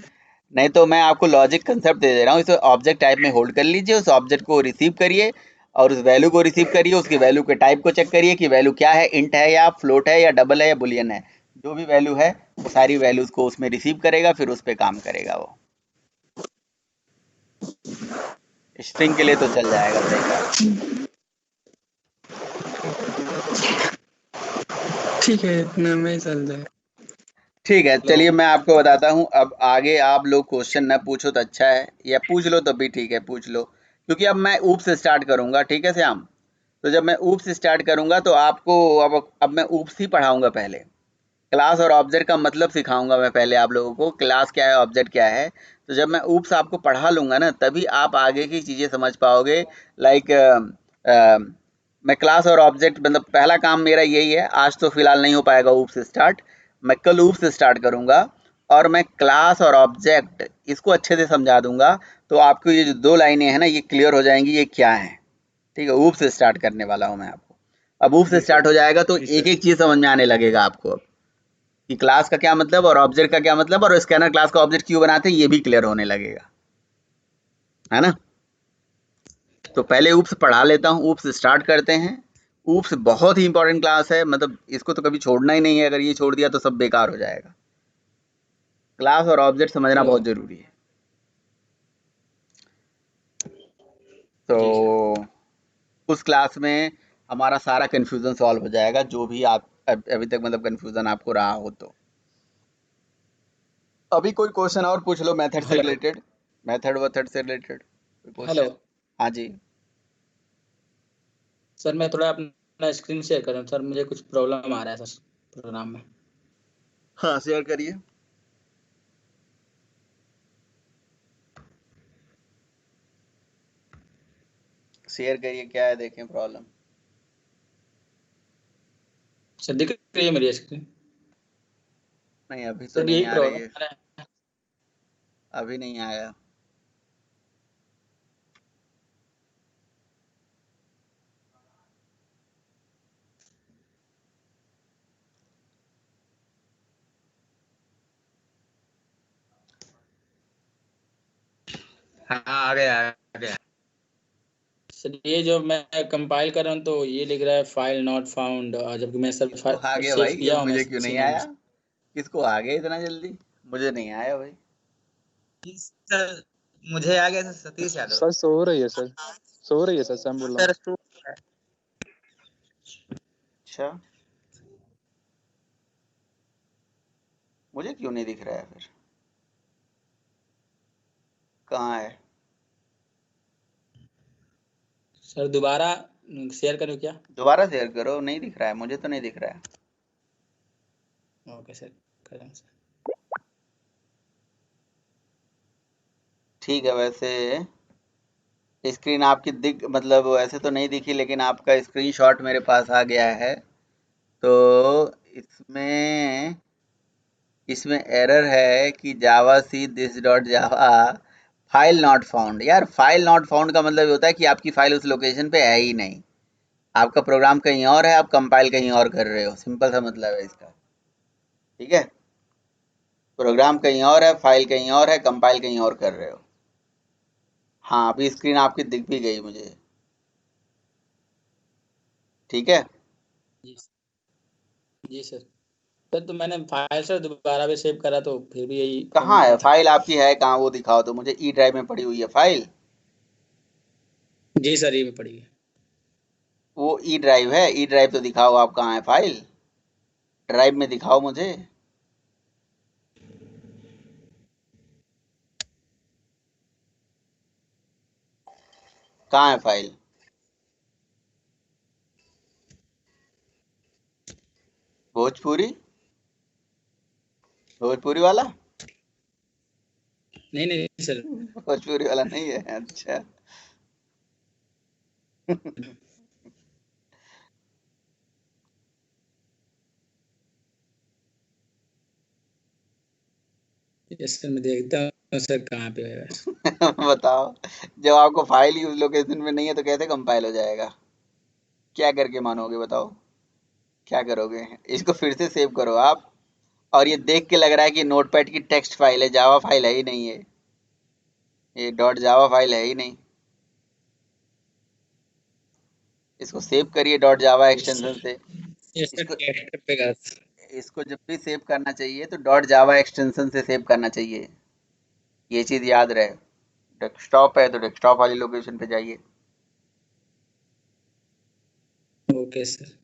नहीं तो मैं आपको लॉजिक कंसेप्ट दे दे रहा हूँ, इसे ऑब्जेक्ट टाइप में होल्ड कर लीजिए, उस ऑब्जेक्ट को रिसीव करिए और उस वैल्यू को रिसीव करिए, उसकी वैल्यू के टाइप को चेक करिए कि वैल्यू क्या है, इंट है या फ्लोट है या डबल है या बुलियन है, जो भी वैल्यू है वो सारी वैल्यूज को उसमें रिसीव करेगा, फिर उस पर काम करेगा। वो स्ट्रिंग के लिए तो चल जाएगा, सही बात। ठीक है, इतने में ही चल जाए। ठीक है, चलिए मैं आपको बताता हूँ। अब आगे आप लोग क्वेश्चन न पूछो तो अच्छा है, या पूछ लो तो भी ठीक है, पूछ लो, क्योंकि अब मैं ऊप से स्टार्ट करूंगा। ठीक है श्याम, तो जब मैं ऊप से स्टार्ट करूंगा तो आपको अब मैं ऊप से ही पढ़ाऊंगा। पहले क्लास और ऑब्जेक्ट का मतलब सिखाऊंगा मैं पहले आप लोगों को, क्लास क्या है, ऑब्जेक्ट क्या है। तो जब मैं ऊप से आपको पढ़ा लूंगा ना, तभी आप आगे की चीज़ें समझ पाओगे। लाइक मैं क्लास और ऑब्जेक्ट, मतलब पहला काम मेरा यही है, आज तो फिलहाल नहीं हो पाएगा ऊप से स्टार्ट, मैं कल ऊप से स्टार्ट करूंगा और मैं क्लास और ऑब्जेक्ट इसको अच्छे से समझा दूंगा। तो आपको ये जो दो लाइनें हैं ना, ये क्लियर हो जाएंगी ये क्या है। ठीक है, ऊप से स्टार्ट करने वाला हूँ मैं आपको। अब ऊप से स्टार्ट हो जाएगा तो एक एक चीज़ समझ में आने लगेगा आपको कि क्लास का क्या मतलब और ऑब्जेक्ट का क्या मतलब, और स्कैनर क्लास का ऑब्जेक्ट क्यों बनाते हैं, ये भी क्लियर होने लगेगा, है ना। तो पहले ऊप्स पढ़ा लेता हूँ, ऊप्स स्टार्ट करते हैं। ऊप्स बहुत ही इंपॉर्टेंट क्लास है, मतलब इसको तो कभी छोड़ना ही नहीं है, अगर ये छोड़ दिया तो सब बेकार हो जाएगा। क्लास और ऑब्जेक्ट समझना बहुत जरूरी है। तो उस क्लास में हमारा सारा कन्फ्यूजन सॉल्व हो जाएगा, जो भी आप अभी तक मतलब कन्फ्यूजन आपको रहा हो। तो अभी कोई क्वेश्चन और पूछ लो मेथड से रिलेटेड। मेथड वथड से रिलेटेड हेलो क्वेश्चन? हाँ जी। सर, मैं थोड़ा अपना स्क्रीन शेयर कर रहा हूँ सर, मुझे कुछ प्रॉब्लम आ रहा है सर प्रोग्राम में। हाँ शेयर करिए। शेयर करिए, क्या है देखें प्रॉब्लम। सर दिख रही है मेरी स्क्रीन? नहीं अभी तो सर नहीं यही आ रही प्रॉब्लम है, आ रहा है। अभी नहीं आया। हाँ आ गया आ गया। सर ये जो मैं कंपाइल कर रहा हूँ तो ये लिख रहा है फाइल नॉट फाउंड, जबकि मैं सर किसको आ गया सेव भाई, किया हूँ मैं मुझे क्यों इसी नहीं नाम आया? से। किसको आ गया इतना जल्दी? मुझे नहीं आया भाई। सर मुझे आ गया sir, Satish Yadav. Sir so रही है सर, सो रही है सर, सैम बोल रहा हूँ। सर अच्छा, मुझे क्यों नहीं दिख रहा है फिर? कहाँ है? सर दोबारा शेयर करूँ क्या? दोबारा शेयर करो, नहीं दिख रहा है, मुझे तो नहीं दिख रहा है। ओके सर, कर रहा हूँ सर। ठीक है, वैसे स्क्रीन आपकी दिख, मतलब वैसे तो नहीं दिखी, लेकिन आपका स्क्रीनशॉट मेरे पास आ गया है। तो इसमें इसमें एरर है कि javac this dot Java file not found. यार फाइल नॉट फाउंड का मतलब ये होता है कि आपकी फाइल उस लोकेशन पे है ही नहीं, आपका प्रोग्राम कहीं और है, आप कंपाइल कहीं और कर रहे हो, सिंपल सा मतलब है इसका। ठीक है, प्रोग्राम कहीं और है, फाइल कहीं और है, कंपाइल कहीं और कर रहे हो। हाँ अभी स्क्रीन आपकी दिख भी गई मुझे। ठीक है, जी सर। सर तो मैंने फाइल सर दोबारा भी सेव करा तो फिर भी यही कहाँ प्रॉब्लम आ है रहा था। फाइल आपकी? है कहाँ वो दिखाओ तो मुझे। ई ड्राइव में पड़ी हुई है फाइल? जी सर, ये भी पड़ी है। वो ई ड्राइव है, ई ड्राइव तो दिखाओ आप, कहाँ है फाइल? ड्राइव में दिखाओ मुझे। कहाँ है फाइल? भोजपुरी, भोजपुरी वाला? नहीं नहीं सर। भोजपुरी वाला नहीं है, अच्छा। यस सर, मैं देखता हूँ सर कहाँ पे है। बताओ, जब आपको फाइल ही उस लोकेशन में नहीं है तो कैसे कंपाइल हो जाएगा? क्या करके मानोगे बताओ, क्या करोगे? इसको फिर से सेव करो आप। और ये देख के लग रहा है कि नोटपैड की टेक्स्ट फाइल है, जावा फाइल है ही नहीं है, ये डॉट जावा फाइल है ही नहीं। इसको सेव करिए डॉट जावा एक्सटेंशन से। यस सर, इसको डेस्कटॉप पे गया। इसको जब भी सेव करना चाहिए तो डॉट जावा एक्सटेंशन से सेव करना चाहिए, ये चीज़ याद रहे। डेस्कटॉप है तो डेस्कटॉप वाली लोकेशन पे जाइए। Okay sir.